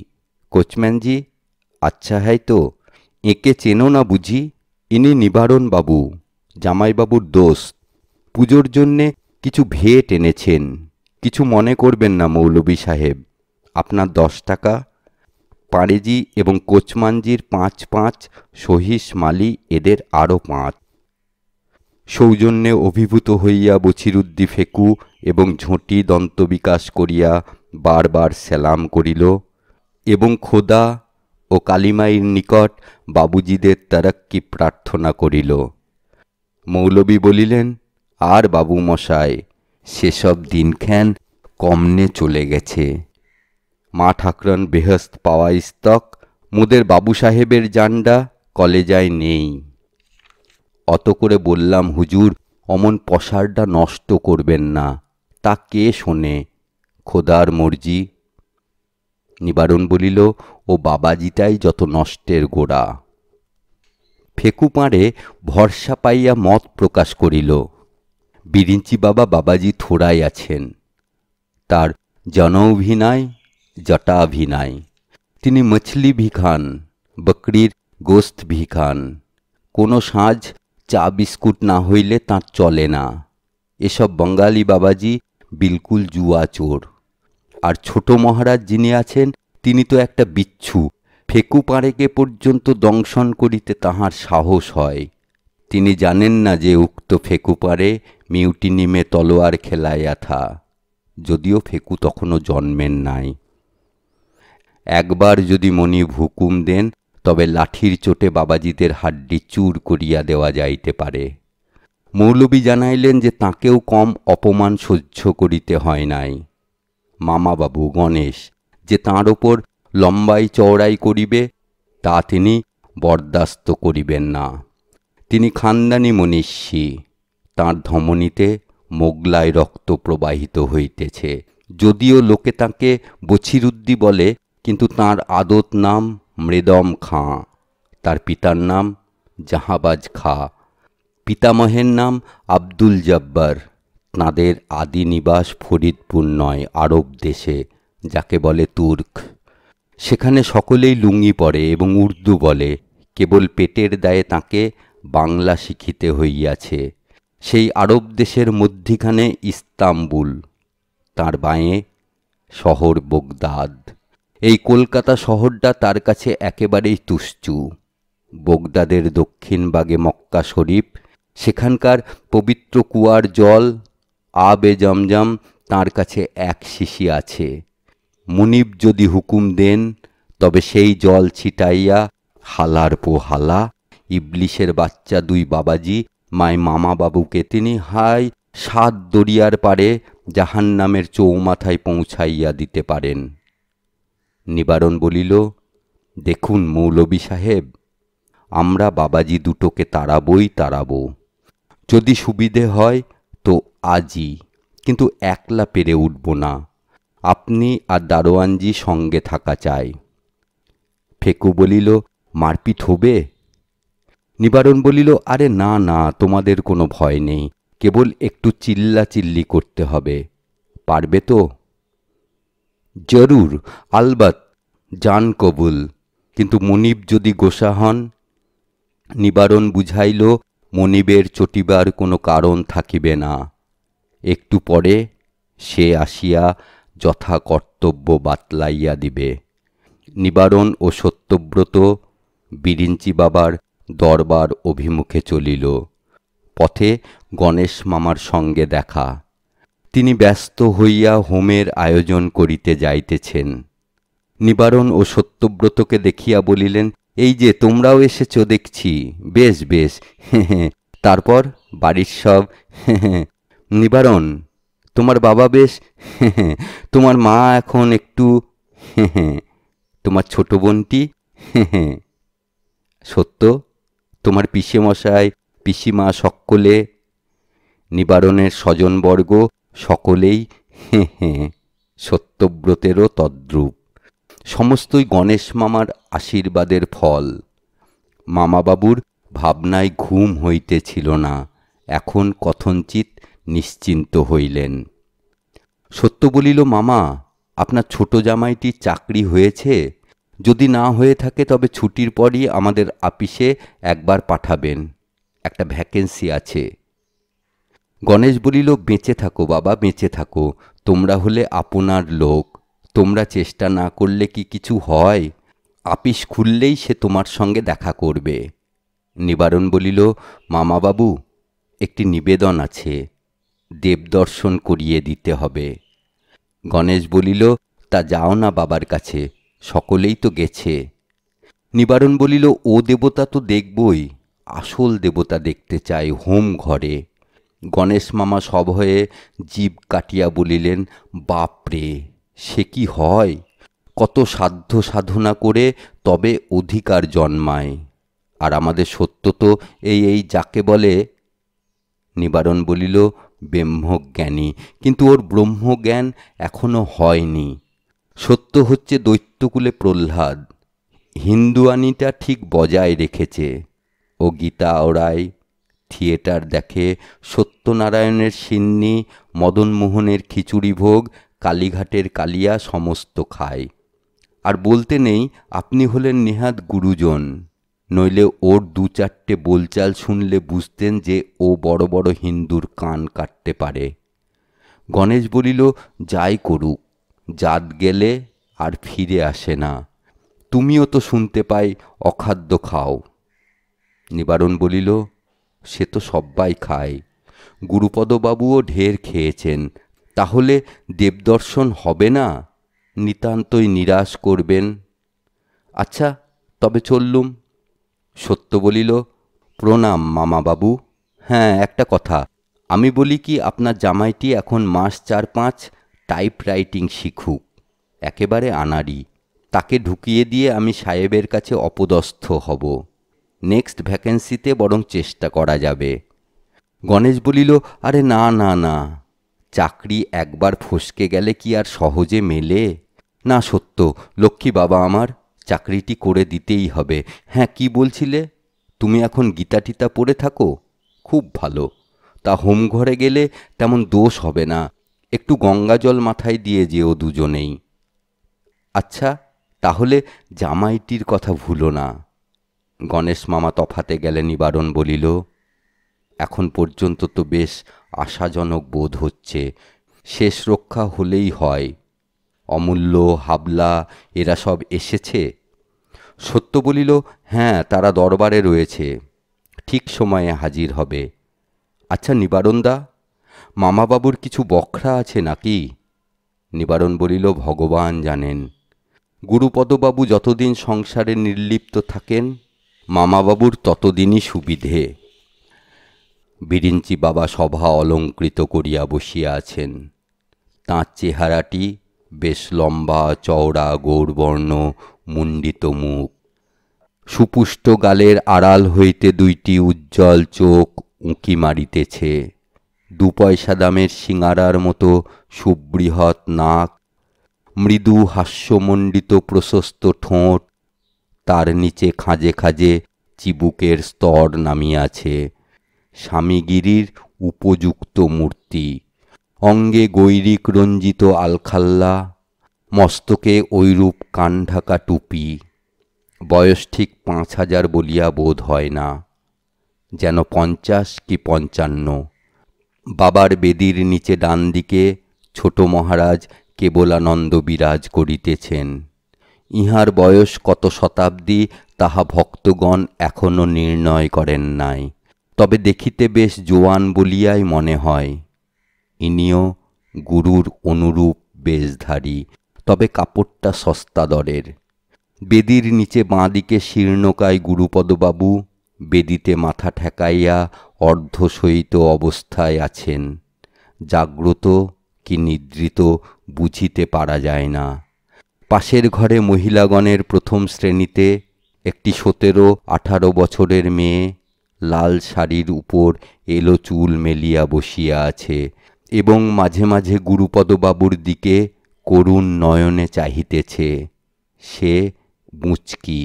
কোচম্যানজি, আচ্ছা হ্যায় তো, একে চেনো না বুঝি? ইনি নিবারণ বাবু, জামাইবাবুর দোস্ত। পুজোর জন্যে কিছু ভেট এনেছেন। কিছু মনে করবেন না মৌলভী সাহেব, আপনার 10 টাকা। পাঁড়েজি এবং কোচমানজির 5-5, সহিস মালি এদের আরও 5। সৌজন্যে অভিভূত হইয়া বছিরুদ্দি ফেকু এবং ঝুঁটি দন্তবিকাশ করিয়া বারবার সেলাম করিল এবং খোদা ও কালিমাইর নিকট বাবুজিদের তরক্কি প্রার্থনা করিল। মৌলভী বলিলেন, আর বাবু মশাই, সেসব দিনখ্যান কমনে চলে গেছে। মা ঠাকরন বেহস্ত পাওয়া ইস্তক, মোদের বাবু সাহেবের জান্ডা কলেজায় নেই। অত করে বললাম, হুজুর, অমন পসারটা নষ্ট করবেন না। তা কে শোনে? খোদার মর্জি। নিবারণ বলিল, ও বাবাজিটাই যত নষ্টের গোড়া। ফেকুপাঁড়ে ভরসা পাইয়া মত প্রকাশ করিল। বিরিঞ্চি বাবা বাবাজি থোড়াই আছেন। তার জনভিনয় জটাভিনয়। তিনি মছলি ভি খান, বকরির গোস্ত ভি খান। কোনো সাঁঝ চা বিস্কুট না হইলে তাঁর চলে না। এসব বঙ্গালী বাবাজি বিলকুল জুয়া চোর। আর ছোট মহারাজ যিনি আছেন, তিনি তো একটা বিচ্ছু। ফেকুপাঁড়েকে পর্যন্ত দংশন করিতে তাহার সাহস হয়। তিনি জানেন না যে উক্ত ফেকুপাঁড়ে মিউটিনিমে তলোয়ার খেলাইয়া থা, যদিও ফেকু তখনও জন্মেন নাই। একবার যদি মনিব হুকুম দেন, তবে লাঠির চোটে বাবাজিদের হাড্ডি চূর করিয়া দেওয়া যাইতে পারে। মৌলভী জানাইলেন যে তাঁকেও কম অপমান সহ্য করিতে হয় নাই। মামাবাবু গণেশ যে তাঁর ওপর লম্বাই চওড়াই করিবে, তা তিনি বরদাস্ত করিবেন না। তিনি খানদানি মনীষী। তাঁর ধমনীতে মোগলাই রক্ত প্রবাহিত হইতেছে। যদিও লোকে তাঁকে বছিরুদ্দি বলে, কিন্তু তাঁর আদত নাম মৃদম খাঁ। তার পিতার নাম জাহাবাজ খাঁ। পিতামহের নাম আব্দুল জব্বার। তাঁদের আদি নিবাস ফরিদপুর নয়, আরব দেশে, যাকে বলে তুর্ক। সেখানে সকলেই লুঙ্গি পরে এবং উর্দু বলে, কেবল পেটের দায়ে তাঁকে বাংলা শিখিতে হইয়াছে। সেই আরব দেশের মধ্যিখানে ইস্তাম্বুল, তার বাঁয়ে শহর বগদাদ। এই কলকাতা শহরটা তার কাছে একেবারেই তুচ্ছ। বগদাদের দক্ষিণ বাগে মক্কা শরীফ, সেখানকার পবিত্র কুয়ার জল আবে জমজম তাঁর কাছে এক শিশি আছে। মুনিব যদি হুকুম দেন তবে সেই জল ছিটাইয়া হালার পো হালা ইবলিশের বাচ্চা দুই বাবাজি মায় মামা বাবুকে তিনি হাই 7 দরিয়ার পারে জাহান্নামের চৌমাথায় পৌঁছাইয়া দিতে পারেন। নিবারণ বলিল, দেখুন মৌলবী সাহেব, আমরা বাবাজি দুটোকে তাড়াবো। যদি সুবিধে হয় তো আজই, কিন্তু একলা পেরে উঠব না। আপনি আর দারোয়ানজি সঙ্গে থাকা চাই। ফেকু বলিল, মারপিট হবে? নিবারণ বলিল, আরে না না, তোমাদের কোনো ভয় নেই, কেবল একটু চিল্লাচিল্লি করতে হবে। পারবে তো? জরুর, আলবাত, জান কবুল, কিন্তু মনিব যদি গোসা হন? নিবারণ বুঝাইল, মনিবের চটিবার কোনো কারণ থাকিবে না। একটু পরে সে আসিয়া যথা কর্তব্য বাতলাইয়া দিবে। নিবারণ ও সত্যব্রত বিরিঞ্চি বাবার দরবার অভিমুখে চলিল। পথে গণেশ মামার সঙ্গে দেখা। তিনি ব্যস্ত হইয়া হোমের আয়োজন করিতে যাইতেছেন। নিবারণ ও সত্যব্রতকে দেখিয়া বলিলেন, এই যে তোমরাও এসেছ দেখছি, বেশ বেশ, তারপর বাড়ির সব? নিবারণ, তোমার বাবা বেশ, তোমার মা এখন একটু, তোমার ছোট বোনটি, সত্য, তোমার পিসেমশাই পিসিমা সকলে? নিবারণের স্বজনবর্গ সকলেই সত্যব্রতেরও তদ্রূপ। সমস্তই গণেশ মামার আশীর্বাদের ফল। মামাবাবুর ভাবনায় ঘুম হইতেছিল না, এখন কথঞ্চিত নিশ্চিন্ত হইলেন। সত্য বলিল, মামা, আপনার ছোট জামাইটির চাকরি হয়েছে? যদি না হয়ে থাকে তবে ছুটির পরই আমাদের আপিসে একবার পাঠাবেন, একটা ভ্যাকেন্সি আছে। গণেশ বলিল, বেঁচে থাকো বাবা, বেঁচে থাকো, তোমরা হলে আপনার লোক, তোমরা চেষ্টা না করলে কি কিছু হয়? আপিস খুললেই সে তোমার সঙ্গে দেখা করবে। নিবারণ বলিল, মামাবাবু, একটি নিবেদন আছে, দেবদর্শন করিয়ে দিতে হবে। গণেশ বলিল, তা যাও না বাবার কাছে, সকলেই তো গেছে। নিবারণ বলিল, ও দেবতা তো দেখবই, আসল দেবতা দেখতে চাই হোম ঘরে। গণেশ মামা সভয়ে জিভ কাটিয়া বলিলেন, বাপরে, সে কি হয়? কত সাধ্য সাধনা করে তবে অধিকার জন্মায়, আর আমাদের সত্য তো এই যাকে বলে। নিবারণ বলিল, ব্রহ্মজ্ঞানী, কিন্তু ওর ব্রহ্মজ্ঞান এখনো হয়নি। সত্য হচ্ছে দৈত্যকুলে প্রহ্লাদ, হিন্দুয়ানিটা ঠিক বজায় রেখেছে। ও গীতা ওড়ায়, থিয়েটার দেখে, সত্যনারায়ণের সিন্নি, মদনমোহনের খিচুড়ি ভোগ, কালীঘাটের কালিয়া সমস্ত খায়। আর বলতে নেই, আপনি হলেন নেহাত গুরুজন, নইলে ওর 2-4টে বোলচাল শুনলে বুঝতেন যে ও বড় বড় হিন্দুর কান কাটতে পারে। গণেশ বলিল, যাই করুক, জাত গেলে আর ফিরে আসে না। তুমিও তো শুনতে পাই অখাদ্য খাও। নিবারণ বলিল, সে তো সব্বাই খায়, গুরুপদবাবুও ঢের খেয়েছেন, তাহলে দেবদর্শন হবে না? নিতান্তই নিরাশ করবেন। আচ্ছা, তবে চললুম। সত্য বলিল, প্রণাম মামাবাবু। হ্যাঁ, একটা কথা, আমি বলি কি, আপনার জামাইটি এখন মাস 4-5 টাইপরাইটিং শিখুক, একেবারে আনাড়ি। তাকে ঢুকিয়ে দিয়ে আমি সাহেবের কাছে অপদস্থ হব। নেক্সট ভ্যাকেন্সিতে বরং চেষ্টা করা যাবে। গণেশ বলিল, আরে না না না, চাকরি একবার ফসকে গেলে কি আর সহজে মেলে? না সত্য, লক্ষ্মী বাবা আমার, চাকরিটি করে দিতেই হবে। হ্যাঁ, কি বলছিলে? তুমি এখন গীতা টিতা পড়ে থাকো, খুব ভালো। তা হোমঘরে গেলে তেমন দোষ হবে না, একটু গঙ্গা জল মাথায় দিয়ে যেও দুজনেই। আচ্ছা, তাহলে জামাইটির কথা ভুলো না। গণেশ মামা তফাতে গেলে নিবারণ বলিল, এখন পর্যন্ত তো বেশ আশাজনক বোধ হচ্ছে, শেষ রক্ষা হলেই হয়। অমূল্য, হাবলা এরা সব এসেছে? সত্য বলিল, হ্যাঁ, তারা দরবারে রয়েছে, ঠিক সময়ে হাজির হবে। আচ্ছা নিবারণদা, মামাবাবুর কিছু বখরা আছে নাকি? নিবারণ বলিল, ভগবান জানেন। গুরুপদবাবু যতদিন সংসারে নির্লিপ্ত থাকেন, মামাবাবুর ততদিনই সুবিধে। বিরিঞ্চি বাবা সভা অলঙ্কৃত করিয়া বসিয়া আছেন। তাঁর চেহারাটি বেশ লম্বা চওড়া, গৌরবর্ণ, মুণ্ডিত মুখ। সুপুষ্ট গালের আড়াল হইতে দুইটি উজ্জ্বল চোখ উঁকি মারিতেছে। 2 পয়সা দামের সিঙারার মতো সুবৃহৎ নাক, মৃদু হাস্যমণ্ডিত প্রশস্ত ঠোঁট, তার নিচে খাঁজে খাঁজে চিবুকের স্তর নামিয়াছে। স্বামীগিরির উপযুক্ত মূর্তি। অঙ্গে গৈরিক রঞ্জিত আলখাল্লা, মস্তকে ঐরূপ কানঢাকা টুপি। বয়স ঠিক 5000 বলিয়া বোধ হয় না, যেন 50 কি 55। বাবার বেদির নিচে ডান দিকে ছোট মহারাজ কেবলানন্দ বিরাজ করিতেছেন। ইহার বয়স কত শতাব্দী তাহা ভক্তগণ এখনও নির্ণয় করেন নাই, তবে দেখিতে বেশ জোয়ান বলিয়াই মনে হয়। ইনিও গুরুর অনুরূপ বেশধারী, তবে কাপড়টা সস্তা দরের। বেদির নিচে বাঁদিকে শীর্ণকায় গুরুপদবাবু বেদিতে মাথা ঠেকাইয়া অর্ধশয়িত অবস্থায় আছেন। জাগ্রত কি নিদ্রিত বুঝিতে পারা যায় না। পাশের ঘরে মহিলাগণের প্রথম শ্রেণীতে একটি 17-18 বছরের মেয়ে লাল শাড়ির উপর এলো চুল মেলিয়া বসিয়া আছে এবং মাঝে মাঝে গুরুপদবাবুর দিকে করুণ নয়নে চাহিতেছে। সে মুচকি,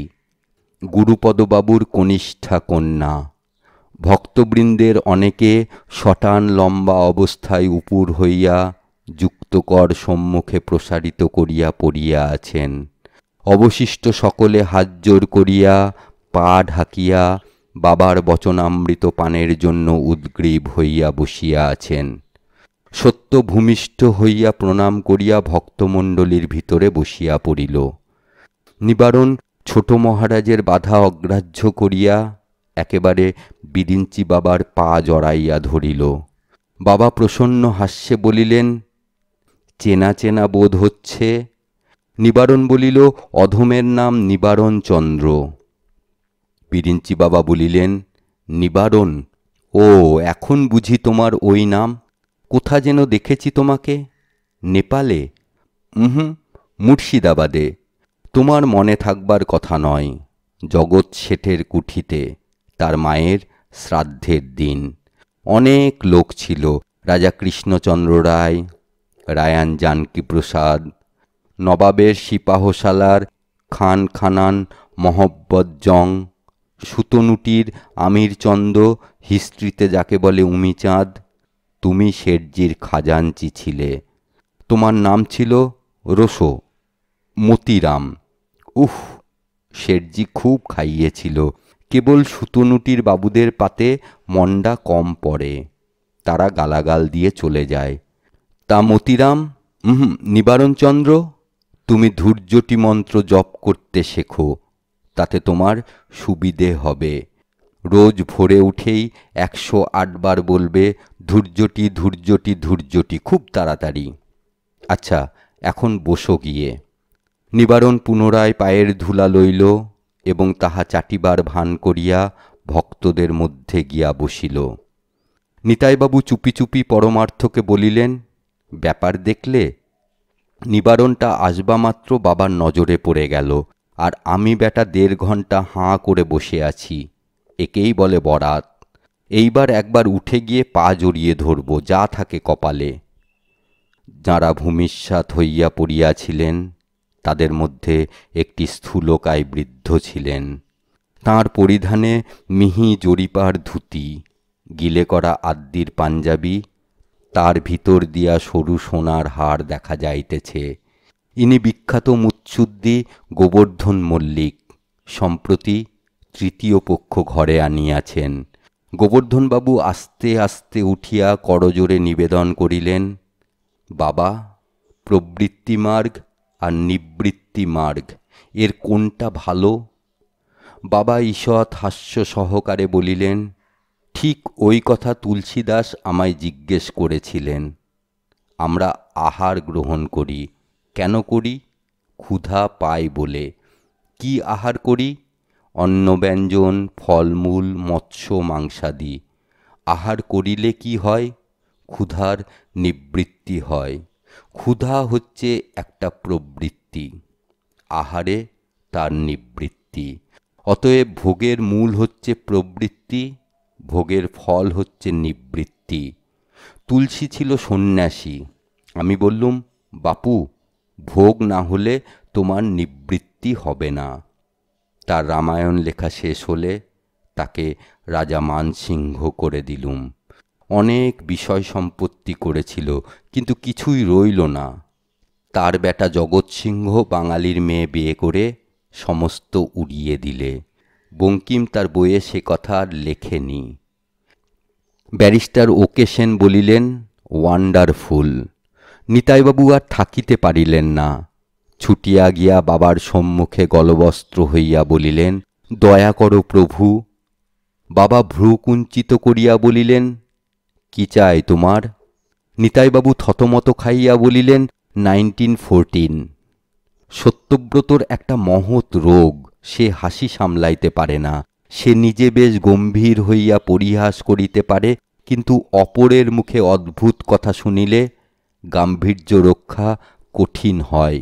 গুরুপদবাবুর কনিষ্ঠা কন্যা। ভক্তবৃন্দের অনেকে শটান লম্বা অবস্থায় উপুর হইয়া যুক্তকর সম্মুখে প্রসারিত করিয়া পড়িয়া আছেন। অবশিষ্ট সকলে হাতজোড় করিয়া পা ঢাকিয়া বাবার বচনামৃত পানের জন্য উদ্গ্রীব হইয়া বসিয়া আছেন। সত্য ভূমিষ্ঠ হইয়া প্রণাম করিয়া ভক্তমণ্ডলীর ভিতরে বসিয়া পড়িল। নিবারণ ছোট মহারাজের বাধা অগ্রাহ্য করিয়া একেবারে বিরিঞ্চি বাবার পা জড়াইয়া ধরিল। বাবা প্রসন্ন হাস্যে বলিলেন, চেনা চেনা বোধ হচ্ছে। নিবারণ বলিল, অধমের নাম নিবারণ চন্দ্র। বিরিঞ্চি বাবা বলিলেন, নিবারণ? ও, এখন বুঝি তোমার ওই নাম? কোথা যেন দেখেছি তোমাকে। নেপালে? মুর্শিদাবাদে। তোমার মনে থাকবার কথা নয়। জগৎ শেঠের কুঠিতে তার মায়ের শ্রাদ্ধের দিন অনেক লোক ছিল। রাজা কৃষ্ণচন্দ্র রায়, রায়ান জানকী প্রসাদ, নবাবের সিপাহসালার খান খানান মহব্বত জং, সুতনুটির আমিরচন্দ, হিস্ট্রিতে যাকে বলে উমিচাঁদ। তুমি শেঠজির খাজাঞ্চি ছিলে। তোমার নাম ছিল রোসো, মতিরাম। উফ, শেঠজি খুব খাইয়েছিল। কেবল সুতনুটির বাবুদের পাতে মন্ডা কম পড়ে, তারা গালাগাল দিয়ে চলে যায়। তা মতিরাম? নিবারণচন্দ্র, তুমি ধূর্যটি মন্ত্র জপ করতে শেখো, তাতে তোমার সুবিধে হবে। রোজ ভোরে উঠেই 108 বার বলবে ধূর্যটি ধূর্যটি ধূর্যটি, খুব তাড়াতাড়ি। আচ্ছা, এখন বসো গিয়ে। নিবারণ পুনরায় পায়ের ধুলা লইল এবং তাহা চাটিবার ভান করিয়া ভক্তদের মধ্যে গিয়া বসিল। নিতাইবাবু চুপি চুপি পরমার্থকে বলিলেন, ব্যাপার দেখলে? নিবারণটা আসবামাত্র বাবার নজরে পড়ে গেল, আর আমি বেটা 1.5 ঘণ্টা হাঁ করে বসে আছি। একেই বলে বরাত। এইবার একবার উঠে গিয়ে পা জড়িয়ে ধরব, যা থাকে কপালে। যাঁরা ভূমিষ্যাৎ হইয়া পড়িয়াছিলেন তাদের মধ্যে একটি স্থূলকায় বৃদ্ধ ছিলেন। তাঁর পরিধানে মিহি জরিপার ধুতি, গিলে করা আদ্যির পাঞ্জাবি, তার ভিতর দিয়া সরু সোনার হার দেখা যাইতেছে। ইনি বিখ্যাত মুৎসুদ্দি গোবর্ধন মল্লিক, সম্প্রতি তৃতীয় পক্ষ ঘরে আনিয়াছেন। গোবর্ধনবাবু আস্তে আস্তে উঠিয়া করজোড়ে নিবেদন করিলেন, বাবা, প্রবৃত্তি মার্গ আর নিবৃত্তি মার্গ এর কোনটা ভালো? বাবা ঈষৎ হাস্য সহকারে বলিলেন, ঠিক ওই কথা তুলসীদাস আমায় জিজ্ঞেস করেছিলেন। আমরা আহার গ্রহণ করি, কেন করি? ক্ষুধা পাই বলে। কি আহার করি? অন্নব্যঞ্জন, ফলমূল, মৎস্য, মাংসাদি। আহার করিলে কি হয়? ক্ষুধার নিবৃত্তি হয়। ক্ষুধা হচ্ছে একটা প্রবৃত্তি, আহারে তার নিবৃত্তি। অতএব ভোগের মূল হচ্ছে প্রবৃত্তি, ভোগের ফল হচ্ছে নিবৃত্তি। তুলসী ছিল সন্ন্যাসী। আমি বললুম, বাপু, ভোগ না হলে তোমার নিবৃত্তি হবে না। তার রামায়ণ লেখা শেষ হলে তাকে রাজা মানসিংহ করে দিলুম। অনেক বিষয় সম্পত্তি করেছিল, কিন্তু কিছুই রইল না। তার বেটা জগৎ সিংহ বাঙালির মেয়ে বিয়ে করে সমস্ত উড়িয়ে দিলে। বঙ্কিম তার বইয়ে সে কথা আর লেখেনি। ব্যারিস্টার ওকে সেন বলিলেন, ওয়ান্ডারফুল। নিতাইবাবু আর থাকিতে পারিলেন না। ছুটিয়া গিয়া বাবার সম্মুখে গলবস্ত্র হইয়া বলিলেন, দয়া করো প্রভু। বাবা ভ্রু কুঞ্চিত করিয়া বলিলেন, কি চাই তোমার? নিতাইবাবু থতমত খাইয়া বলিলেন, 1914। সত্যব্রতর একটা মহৎ রোগ, সে হাসি সামলাইতে পারে না। সে নিজে বেশ গম্ভীর হইয়া পরিহাস করিতে পারে, কিন্তু অপরের মুখে অদ্ভুত কথা শুনিলে গাম্ভীর্য রক্ষা কঠিন হয়।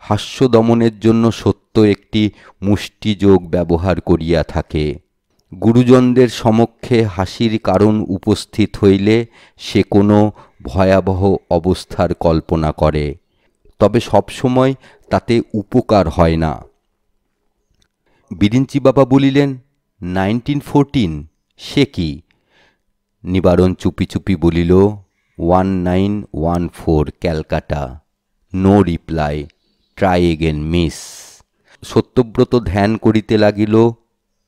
হাস্য দমনের জন্য সত্য একটি মুষ্টিযোগ ব্যবহার করিয়া থাকে। গুরুজনদের সমক্ষে হাসির কারণ উপস্থিত হইলে সে কোনো ভয়াবহ অবস্থার কল্পনা করে, তবে সবসময় তাতে উপকার হয় না। বিরিঞ্চি বাবা বলিলেন, 1914 সে কি? নিবারণ চুপি চুপি বলিল, 1914 Calcutta. No reply, try again miss. Satyabrata ধ্যান করিতে লাগিল।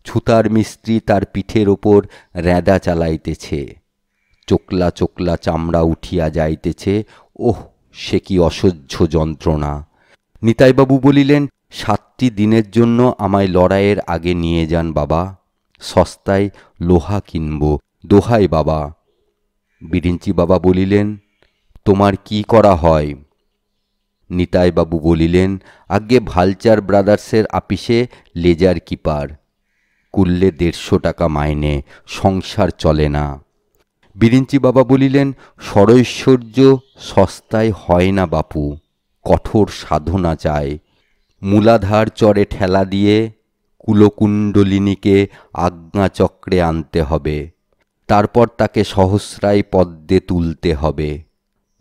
ছুতার মিস্ত্রি তার পিঠের ওপর রেঁদা চালাইতেছে। চোকলা চোকলা চামড়া উঠিয়া যাইতেছে। ওহ, সে কি অসহ্য যন্ত্রণা! নিতাইবাবু বলিলেন, 7টি দিনের জন্য আমায় লড়াইয়ের আগে নিয়ে যান বাবা, সস্তায় লোহা কিনব, দোহাই বাবা। বিরিঞ্চি বাবা বলিলেন, তোমার কি করা হয়? নিতাইবাবু বলিলেন, আগে ভালচার ব্রাদার্সের আপিসে লেজার কিপার। কুললে 150 টাকা মাইনে, সংসার চলে না। বিরিঞ্চি বাবা বলিলেন, সরৈশ্বর্য সস্তায় হয় না বাপু, কঠোর সাধনা চায়। মূলাধার চরে ঠেলা দিয়ে কুলকুণ্ডলিনীকে আজ্ঞাচক্রে আনতে হবে, তারপর তাকে সহস্রায় পদ্মে তুলতে হবে।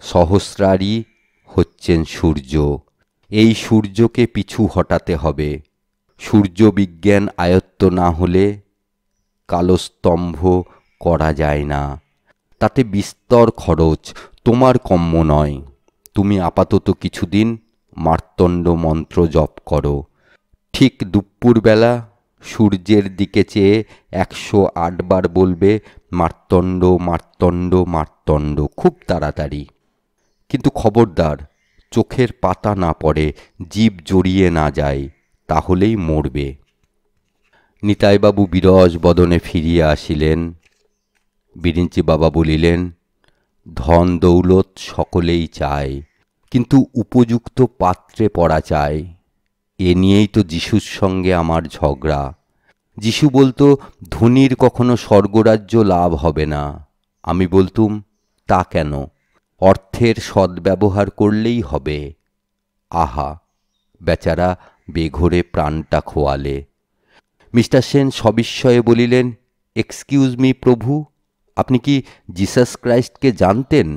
সহস্রারই হচ্ছেন সূর্য, এই সূর্যকে পিছু হটাতে হবে। সূর্য বিজ্ঞান আয়ত্ত না হলে কালস্তম্ভ করা যায় না। তাতে বিস্তর খরচ, তোমার কম্য নয়। তুমি আপাতত কিছুদিন মার্তণ্ড মন্ত্র জপ করো। ঠিক দুপুরবেলা সূর্যের দিকে চেয়ে 108 বার বলবে, মার্তণ্ড মার্তণ্ড মার্তণ্ড, খুব তাড়াতাড়ি। কিন্তু খবরদার চোখের পাতা না পড়ে, জিভ জড়িয়ে না যায়, তাহলেই মরবে। নিতাইবাবু বিরস বদনে ফিরিয়া আসিলেন। বিরিঞ্চি বাবা বলিলেন, ধন দৌলত সকলেই চায়, কিন্তু উপযুক্ত পাত্রে পড়া চায়। এ নিয়েই তো যিশুর সঙ্গে আমার ঝগড়া। যিশু বলতো, ধনীর কখনো স্বর্গরাজ্য লাভ হবে না। আমি বলতুম, তা কেন? অর্থের সদ্ব্যবহার করলেই হবে। আহা, বেচারা বেঘোরে প্রাণটা খোয়ালে। মিস্টার সেন সবিস্ময়ে বলিলেন, এক্সকিউজ মি প্রভু, আপনি কি জিসাস ক্রাইস্টকে জানতেন?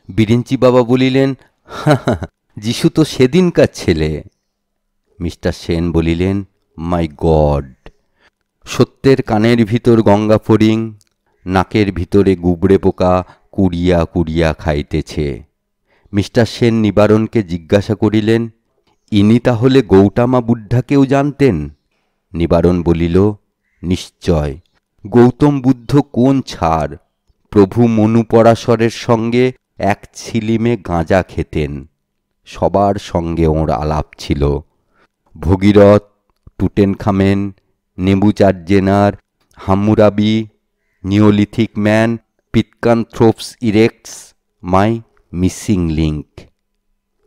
বিরিঞ্চি বাবা বলিলেন, যিশু তো সেদিনকার ছেলে। মিস্টার সেন বলিলেন, মাই গড! সত্যের কানের ভিতর গঙ্গা ফড়িং, নাকের ভিতরে গুবড়ে পোকা কুড়িয়া কুড়িয়া খাইতেছে। মিস্টার সেন নিবারণকে জিজ্ঞাসা করিলেন, ইনি তাহলে গৌটামা বুড্ঢাকেও জানতেন? নিবারণ বলিল, নিশ্চয়। গৌতম বুদ্ধ কোন ছাড়, প্রভু মনুপরাশরের সঙ্গে এক ছিলিমে গাঁজা খেতেন। সবার সঙ্গে ওর আলাপ ছিল। ভগীরথ, টুটেনখামেন, নেবুচারজেনার, হাম্মুরাবি, নিওলিথিক ম্যান, পিতকান্থ্রোপস ইরেক্টস, মাই মিসিং লিঙ্ক।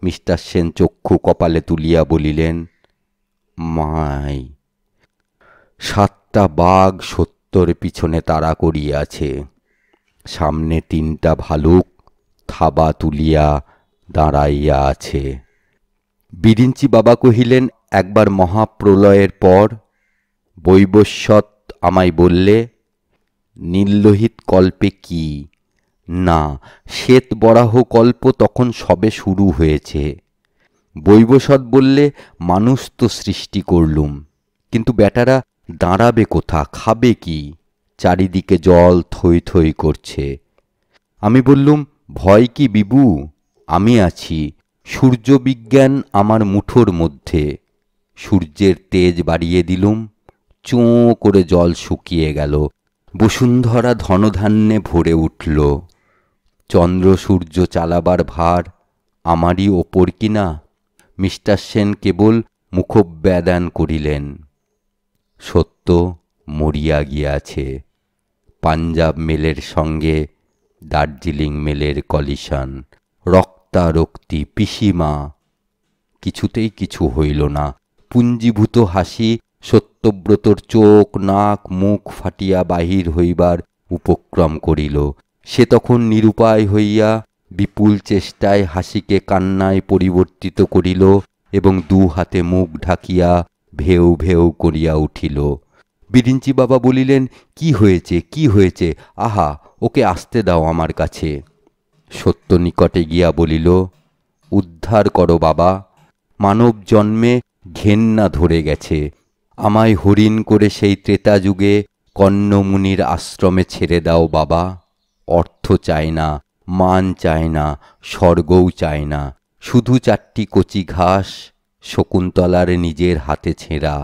মিস্টার সেন চক্ষু কপালে তুলিয়া বলিলেন, মাই। 7টা বাঘ সত্যর পিছনে তাড়া করিয়াছে। সামনে 3টা ভালুক থাবা তুলিয়া দাঁড়াইয়া আছে। বিরিঞ্চি বাবা কহিলেন, একবার মহাপ্রলয়ের পর বৈবস্বত আমায় বললে, নীললোহিত কল্পে কি না, শ্বেত বরাহ কল্প তখন সবে শুরু হয়েছে। বৈবস্বত বললে, মানুষ তো সৃষ্টি করলুম, কিন্তু বেটারা দাঁড়াবে কোথা, খাবে কি? চারিদিকে জল থই থই করছে। আমি বললুম, ভয় কি বিবু, আমি আছি। সূর্যবিজ্ঞান আমার মুঠোর মধ্যে। সূর্যের তেজ বাড়িয়ে দিলুম, চোঁ করে জল শুকিয়ে গেল। বসুন্ধরা ধনধান্যে ভরে উঠল। চন্দ্র সূর্য চালাবার ভার আমারই ওপর কিনা? মিস্টার সেন কেবল মুখব্যাদান করিলেন। সত্য মরিয়া গিয়াছে। পাঞ্জাব মেলের সঙ্গে দার্জিলিং মেলের কলিশন, রক্তারক্তি, পিসিমা। কিছুতেই কিছু হইল না। পুঞ্জীভূত হাসি সত্যব্রতর চোখ, নাক, মুখ ফাটিয়া বাহির হইবার উপক্রম করিল। সে তখন নিরুপায় হইয়া বিপুল চেষ্টায় হাসিকে কান্নায় পরিবর্তিত করিল এবং 2 হাতে মুখ ঢাকিয়া ভেউ ভেউ করিয়া উঠিল। বিরিঞ্চি বাবা বলিলেন, কি হয়েছে, কি হয়েছে? আহা, ওকে আসতে দাও আমার কাছে। সত্য নিকটে গিয়া বলিল, উদ্ধার করো বাবা, মানব জন্মে ঘেন্না ধরে গেছে। আমায় হরিণ করে সেই ত্রেতা যুগে কন্যমুনির আশ্রমে ছেড়ে দাও বাবা। অর্থ চাই না, মান চায় না, স্বর্গও চায় না, শুধু 4টি কচি ঘাস, শকুন্তলার নিজের হাতে ছেঁড়া,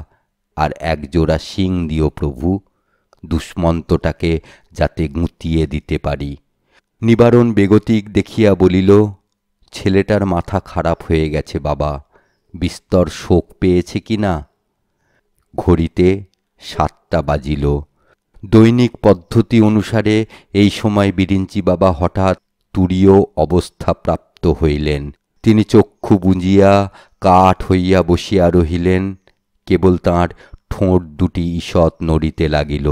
আর 1 জোড়া শিং দিও প্রভু, দুষ্মন্তটাকে যাতে গুঁতিয়ে দিতে পারি। নিবারণ বেগতিক দেখিয়া বলিল, ছেলেটার মাথা খারাপ হয়ে গেছে বাবা, বিস্তর শোক পেয়েছে কি না? ঘড়িতে 7টা বাজিল। দৈনিক পদ্ধতি অনুসারে এই সময় বিরিঞ্চি বাবা হঠাৎ তুরীয় অবস্থা প্রাপ্ত হইলেন। তিনি চক্ষু বুজিয়া কাঠ হইয়া বসিয়া রহিলেন। কেবল তাঁর ঠোঁট দুটি ঈষৎ নড়িতে লাগিল।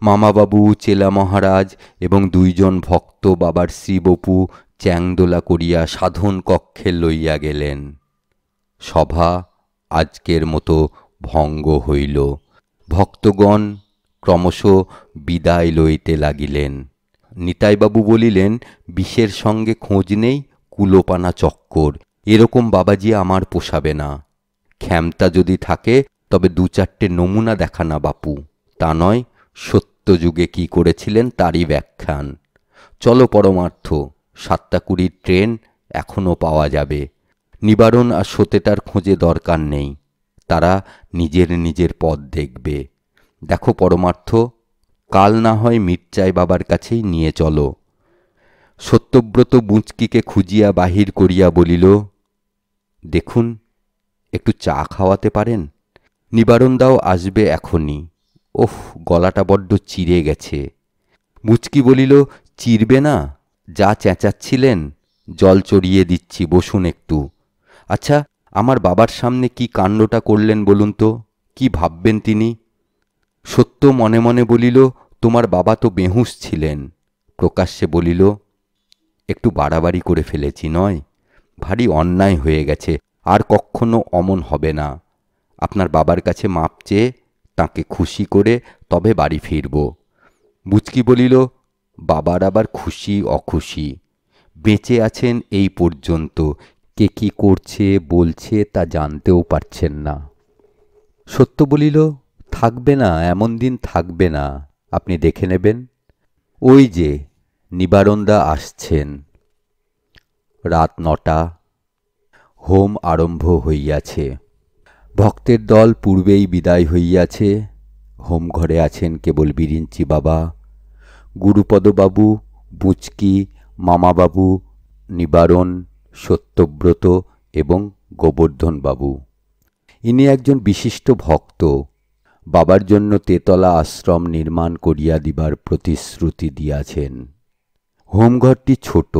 মামাবাবু, চেলা মহারাজ এবং 2 জন ভক্ত বাবার শ্রীবপু চ্যাংদোলা করিয়া সাধন কক্ষে লইয়া গেলেন। সভা আজকের মতো ভঙ্গ হইল। ভক্তগণ ক্রমশ বিদায় লইতে লাগিলেন। নিতাইবাবু বলিলেন, বিষের সঙ্গে খোঁজ নেই, কুলোপানা চক্কর, এরকম বাবাজি আমার পোষাবে না। ক্ষমতা যদি থাকে তবে 2-4টে নমুনা দেখানা বাপু, তা নয় সত্যযুগে কি করেছিলেন তারই ব্যাখ্যান। চলো পরমার্থ, 7:20 ট্রেন এখনও পাওয়া যাবে। নিবারণ আর সতেটার খোঁজে দরকার নেই, তারা নিজের নিজের পথ দেখবে। দেখো পরমার্থ, কাল না হয় মির্চাই বাবার কাছেই নিয়ে চলো। সত্যব্রত বুঁচকিকে খুঁজিয়া বাহির করিয়া বলিল, দেখুন, একটু চা খাওয়াতে পারেন? নিবারণদাও আসবে এখনই। ওহ, গলাটা বড্ড চিরে গেছে। বুঁচকি বলিল, চিরবে না, যা চেঁচাচ্ছিলেন, জল চড়িয়ে দিচ্ছি, বসুন একটু। আচ্ছা, আমার বাবার সামনে কি কাণ্ডটা করলেন বলুন তো, কি ভাববেন তিনি? সত্য মনে মনে বলিল, তোমার বাবা তো বেহুঁশ ছিলেন। প্রকাশ্যে বলিল, একটু বাড়াবাড়ি করে ফেলেছি নয়, ভারী অন্যায় হয়ে গেছে, আর কখনো অমন হবে না। আপনার বাবার কাছে মাপ চেয়ে তাঁকে খুশি করে তবে বাড়ি ফিরব। বুচকি বলিল, বাবার আবার খুশি অখুশি, বেঁচে আছেন এই পর্যন্ত, কে কি করছে বলছে তা জানতেও পারছেন না। সত্য বলিল, থাকবে না, এমন দিন থাকবে না, আপনি দেখে নেবেন। ওই যে নিবারণদা আসছেন। রাত 9টা। হোম আরম্ভ হইয়াছে। ভক্তের দল পূর্বেই বিদায় হইয়াছে। হোমঘরে আছেন কেবল বিরিঞ্চি বাবা, গুরুপদবাবু, বুচকি, মামাবাবু, নিবারণ, সত্যব্রত এবং গোবর্ধনবাবু। ইনি একজন বিশিষ্ট ভক্ত। বাবার জন্য তেতলা আশ্রম নির্মাণ করিয়া দিবার প্রতিশ্রুতি দিয়াছেন। হোমঘরটি ছোট,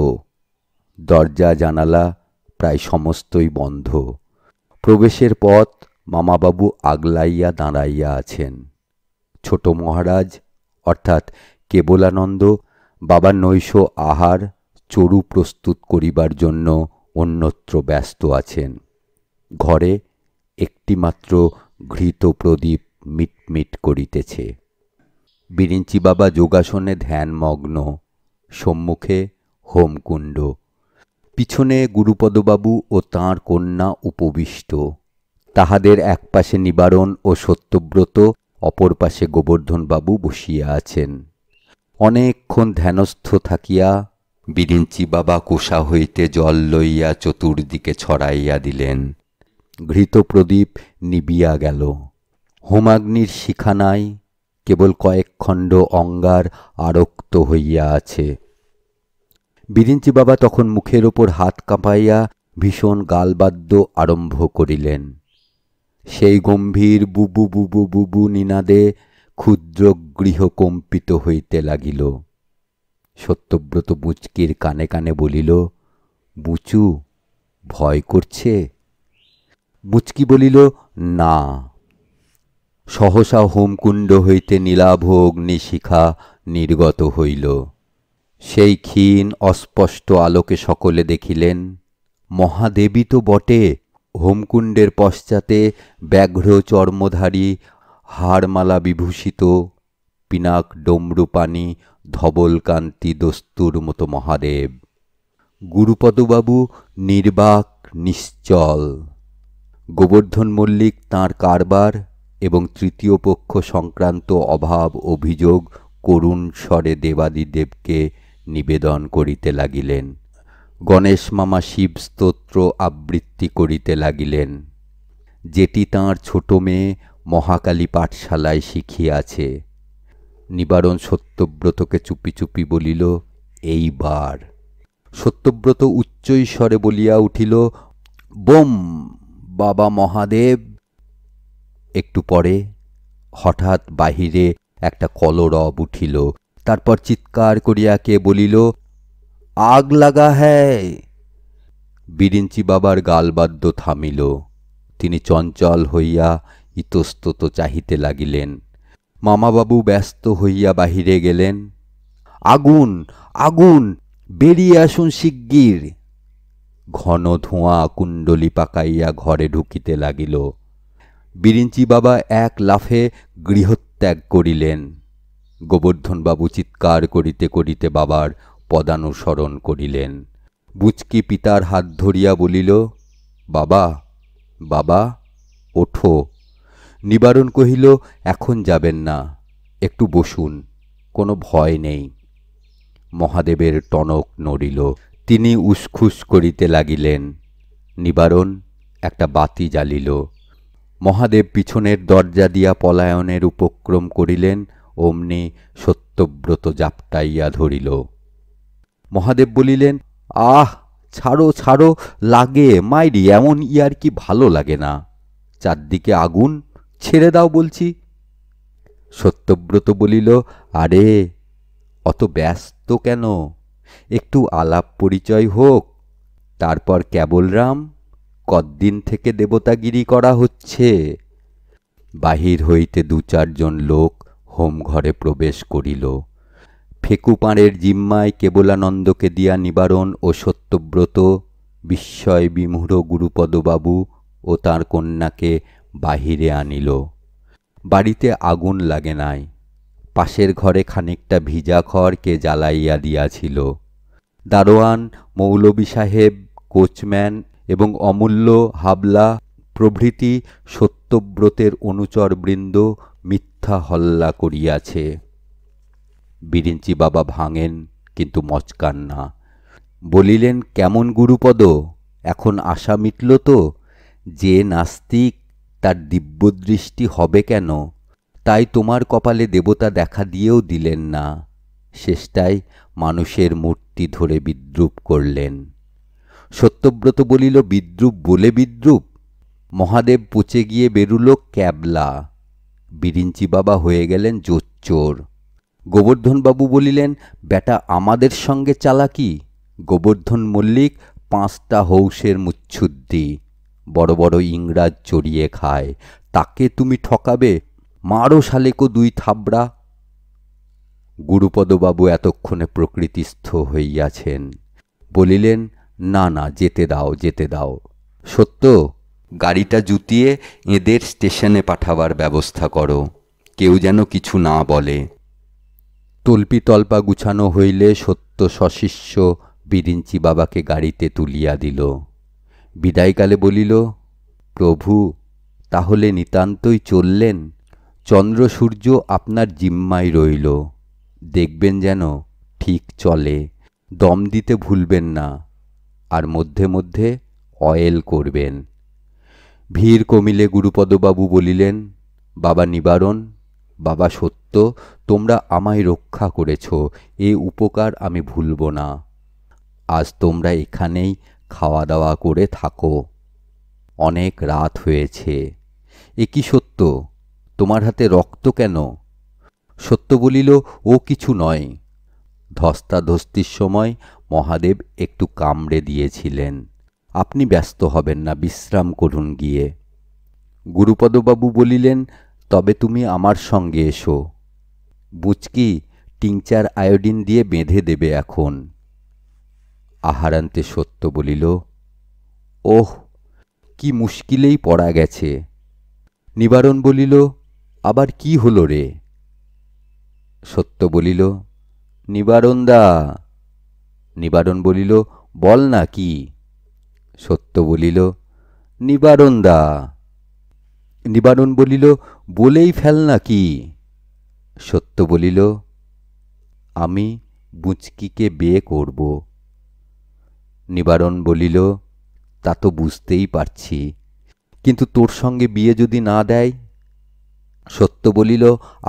দরজা জানালা প্রায় সমস্তই বন্ধ। প্রবেশের পথ মামাবাবু আগলাইয়া দাঁড়াইয়া আছেন। ছোট মহারাজ অর্থাৎ কেবলানন্দ বাবার নৈশ আহার চরু প্রস্তুত করিবার জন্য অন্যত্র ব্যস্ত আছেন। ঘরে একটিমাত্র ঘৃত প্রদীপ মিটমিট করিতেছে। বিরিঞ্চি বাবা যোগাসনে ধ্যানমগ্ন, সম্মুখে হোমকুণ্ড, পিছনে গুরুপদবাবু ও তাঁর কন্যা উপবিষ্ট। তাহাদের একপাশে নিবারণ ও সত্যব্রত, অপর পাশে গোবর্ধনবাবু বসিয়া আছেন। অনেকক্ষণ ধ্যানস্থ থাকিয়া বিরিঞ্চি বাবা কোষা হইতে জল লইয়া চতুর্দিকে ছড়াইয়া দিলেন। ঘৃত প্রদীপ নিবিয়া গেল। হোমাগ্নির শিখা নাই, কেবল কয়েক খণ্ড অঙ্গার আরক্ত হইয়া আছে। বিরিঞ্চি বাবা তখন মুখের ওপর হাত কাঁপাইয়া ভীষণ গালবাদ্য আরম্ভ করিলেন। সেই গম্ভীর বুবু বুবু বুবু নিনাদে ক্ষুদ্র গৃহ কম্পিত হইতে লাগিল। সত্যব্রত বুচকির কানে কানে বলিল, বুচু, ভয় করছে? বুচকি বলিল, না। সহসা হোমকুণ্ড হইতে নীলাভ অগ্নিশিখা নির্গত হইল। সেই ক্ষীণ অস্পষ্ট আলোকে সকলে দেখিলেন মহাদেবী তো বটে, হোমকুণ্ডের পশ্চাতে ব্যাঘ্র চর্মধারী, হাড়মালা বিভূষিত, পিনাক ডমরুপানি ধবলকান্তি দস্তুর মতো মহাদেব। গুরুপদবাবু নির্বাক নিশ্চল। গোবর্ধন মল্লিক তাঁর কারবার এবং তৃতীয় পক্ষ সংক্রান্ত অভাব অভিযোগ করুণ স্বরে দেবাদিদেবকে নিবেদন করিতে লাগিলেন। গণেশ মামা শিব স্তোত্র আবৃত্তি করিতে লাগিলেন, যেটি তাঁর ছোট মেয়ে মহাকালী পাঠশালায় শিখিয়াছে। নিবারণ সত্যব্রতকে চুপি চুপি বলিল, এইবার। সত্যব্রত উচ্চৈস্বরে বলিয়া উঠিল, বোম বাবা মহাদেব। একটু পরে হঠাৎ বাহিরে একটা কলরব উঠিল। তারপর চিৎকার করিয়া কে বলিল, আগ লাগা হ্যায়। বিরিঞ্চি বাবার গালবাদ্য থামিল। তিনি চঞ্চল হইয়া ইতস্তত চাহিতে লাগিলেন। মামাবাবু ব্যস্ত হইয়া বাহিরে গেলেন। আগুন, আগুন, বেরিয়ে আসুন শিগগির। ঘন ধোঁয়া কুণ্ডলি পাকাইয়া ঘরে ঢুকিতে লাগিল। বিরিঞ্চি বাবা এক লাফে গৃহত্যাগ করিলেন। গোবর্ধনবাবু চিৎকার করিতে করিতে বাবার পদানুসরণ করিলেন। বুচকি পিতার হাত ধরিয়া বলিল, বাবা, বাবা, ওঠো। নিবারণ কহিল, এখন যাবেন না, একটু বসুন, কোনো ভয় নেই। মহাদেবের টনক নড়িল। তিনি উসখুস করিতে লাগিলেন। নিবারণ একটা বাতি জ্বালিল। মহাদেব পিছনের দরজা দিয়া পলায়নের উপক্রম করিলেন। অমনি সত্যব্রত জাপটাইয়া ধরিল। মহাদেব বলিলেন, আহ, ছাড়ো ছাড়ো, লাগে মাইরি, এমন ইয়ার কি ভালো লাগে না। চারদিকে আগুন, ছেড়ে দাও বলছি। সত্যব্রত বলিল, আরে অত ব্যস্ত কেন, একটু আলাপ পরিচয় হোক, তারপর কেবল রাম, কদ্দিন থেকে দেবতাগিরি করা হচ্ছে। বাহির হইতে দু চারজন লোক হোমঘরে প্রবেশ করিল। ফেকুপাঁড়ের জিম্মায় কেবলানন্দকে দিয়া নিবারণ ও সত্যব্রত বিস্ময় বিমূঢ় গুরুপদবাবু ও তাঁর কন্যাকে বাহিরে আনিল। বাড়িতে আগুন লাগে নাই। পাশের ঘরে খানিকটা ভিজা খড় কে জ্বালাইয়া দিয়াছিল। দারোয়ান, মৌলবী সাহেব, কোচম্যান এবং অমূল্য, হাবলা প্রভৃতি সত্যব্রতের অনুচরবৃন্দ মিথ্যা হল্লা করিয়াছে। বিরিঞ্চি বাবা ভাঙেন, কিন্তু মচকান না। বলিলেন, কেমন গুরুপদ, এখন আশা মিটল তো? যে নাস্তিক তার দিব্যদৃষ্টি হবে কেন? তাই তোমার কপালে দেবতা দেখা দিয়েও দিলেন না, শেষটায় মানুষের মূর্তি ধরে বিদ্রূপ করলেন। সত্যব্রত বলিল, বিদ্রূপ বলে বিদ্রূপ? মহাদেব পচে গিয়ে বেরুল ক্যাবলা। বিরিঞ্চি বাবা হয়ে গেলেন জোচ্চোর। গোবর্ধনবাবু বলিলেন, বেটা আমাদের সঙ্গে চালাকি? গোবর্ধন মল্লিক 5টা হৌসের মুচ্ছুদ্দি, বড় বড় ইংরাজ চড়িয়ে খায়, তাকে তুমি ঠকাবে? মারো শালেকো 2 থাবড়া। গুরুপদবাবু এতক্ষণে প্রকৃতিস্থ হইয়াছেন। বলিলেন, না না, যেতে দাও, যেতে দাও। সত্য, গাড়িটা জুতিয়ে এদের স্টেশনে পাঠাবার ব্যবস্থা করো, কেউ যেন কিছু না বলে। তল্পি তল্পা গুছানো হইলে সত্য সশিষ্য বিরিঞ্চি বাবাকে গাড়িতে তুলিয়া দিল। বিদায়কালে বলিল, প্রভু, তাহলে নিতান্তই চললেন? চন্দ্র সূর্য আপনার জিম্মায় রইল, দেখবেন যেন ঠিক চলে, দম দিতে ভুলবেন না, আর মধ্যে মধ্যে অয়েল করবেন। ভিড় কমিলে গুরুপদবাবু বলিলেন, বাবা নিবারণ, বাবা সত্য, তোমরা আমায় রক্ষা করেছ, এ উপকার আমি ভুলব না। আজ তোমরা এখানেই খাওয়া দাওয়া করে থাকো, অনেক রাত হয়েছে। এ কি সত্য, তোমার হাতে রক্ত কেন? সত্য বলিল, ও কিছু নয়, ধস্তাধস্তির সময় মহাদেব একটু কামড়ে দিয়েছিলেন, আপনি ব্যস্ত হবেন না, বিশ্রাম করুন গিয়ে। গুরুপদবাবু বলিলেন, তবে তুমি আমার সঙ্গে এসো, বুচকি টিংচার আয়োডিন দিয়ে বেঁধে দেবে এখন। আহারান্তে সত্য বলিল, ওহ, কি মুশকিলেই পড়া গেছে। নিবারণ বলিল, আবার কি হলো রে? সত্য বলিল, নিবারণদা। নিবারণ বলিল, বল না কি? সত্য বলিল, নিবারণদা। নিবারণ বলিল, বলেই ফেল না কি? সত্য বলিল, আমি বুচকিকে বিয়ে করব। নিবারণ বলিল, তা তো বুঝতেই পারছি, কিন্তু তোর সঙ্গে বিয়ে যদি না দেয়? সত্য বলিল,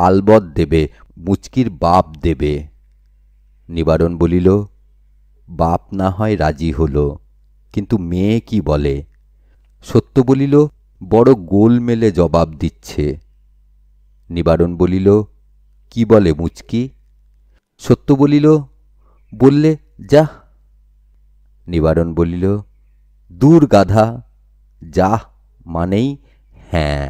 আলবৎ দেবে, বুচকির বাপ দেবে। নিবারণ বলিল, বাপ না হয় রাজি হল, কিন্তু মেয়ে কি বলে? সত্য বলিল, বড় গোলমেলে জবাব দিচ্ছে। নিবারণ বলিল, কি বলে মুচকি? সত্য বলিল, বললে যাহ। নিবারণ বলিল, দূর গাধা, যাহ মানেই হ্যাঁ।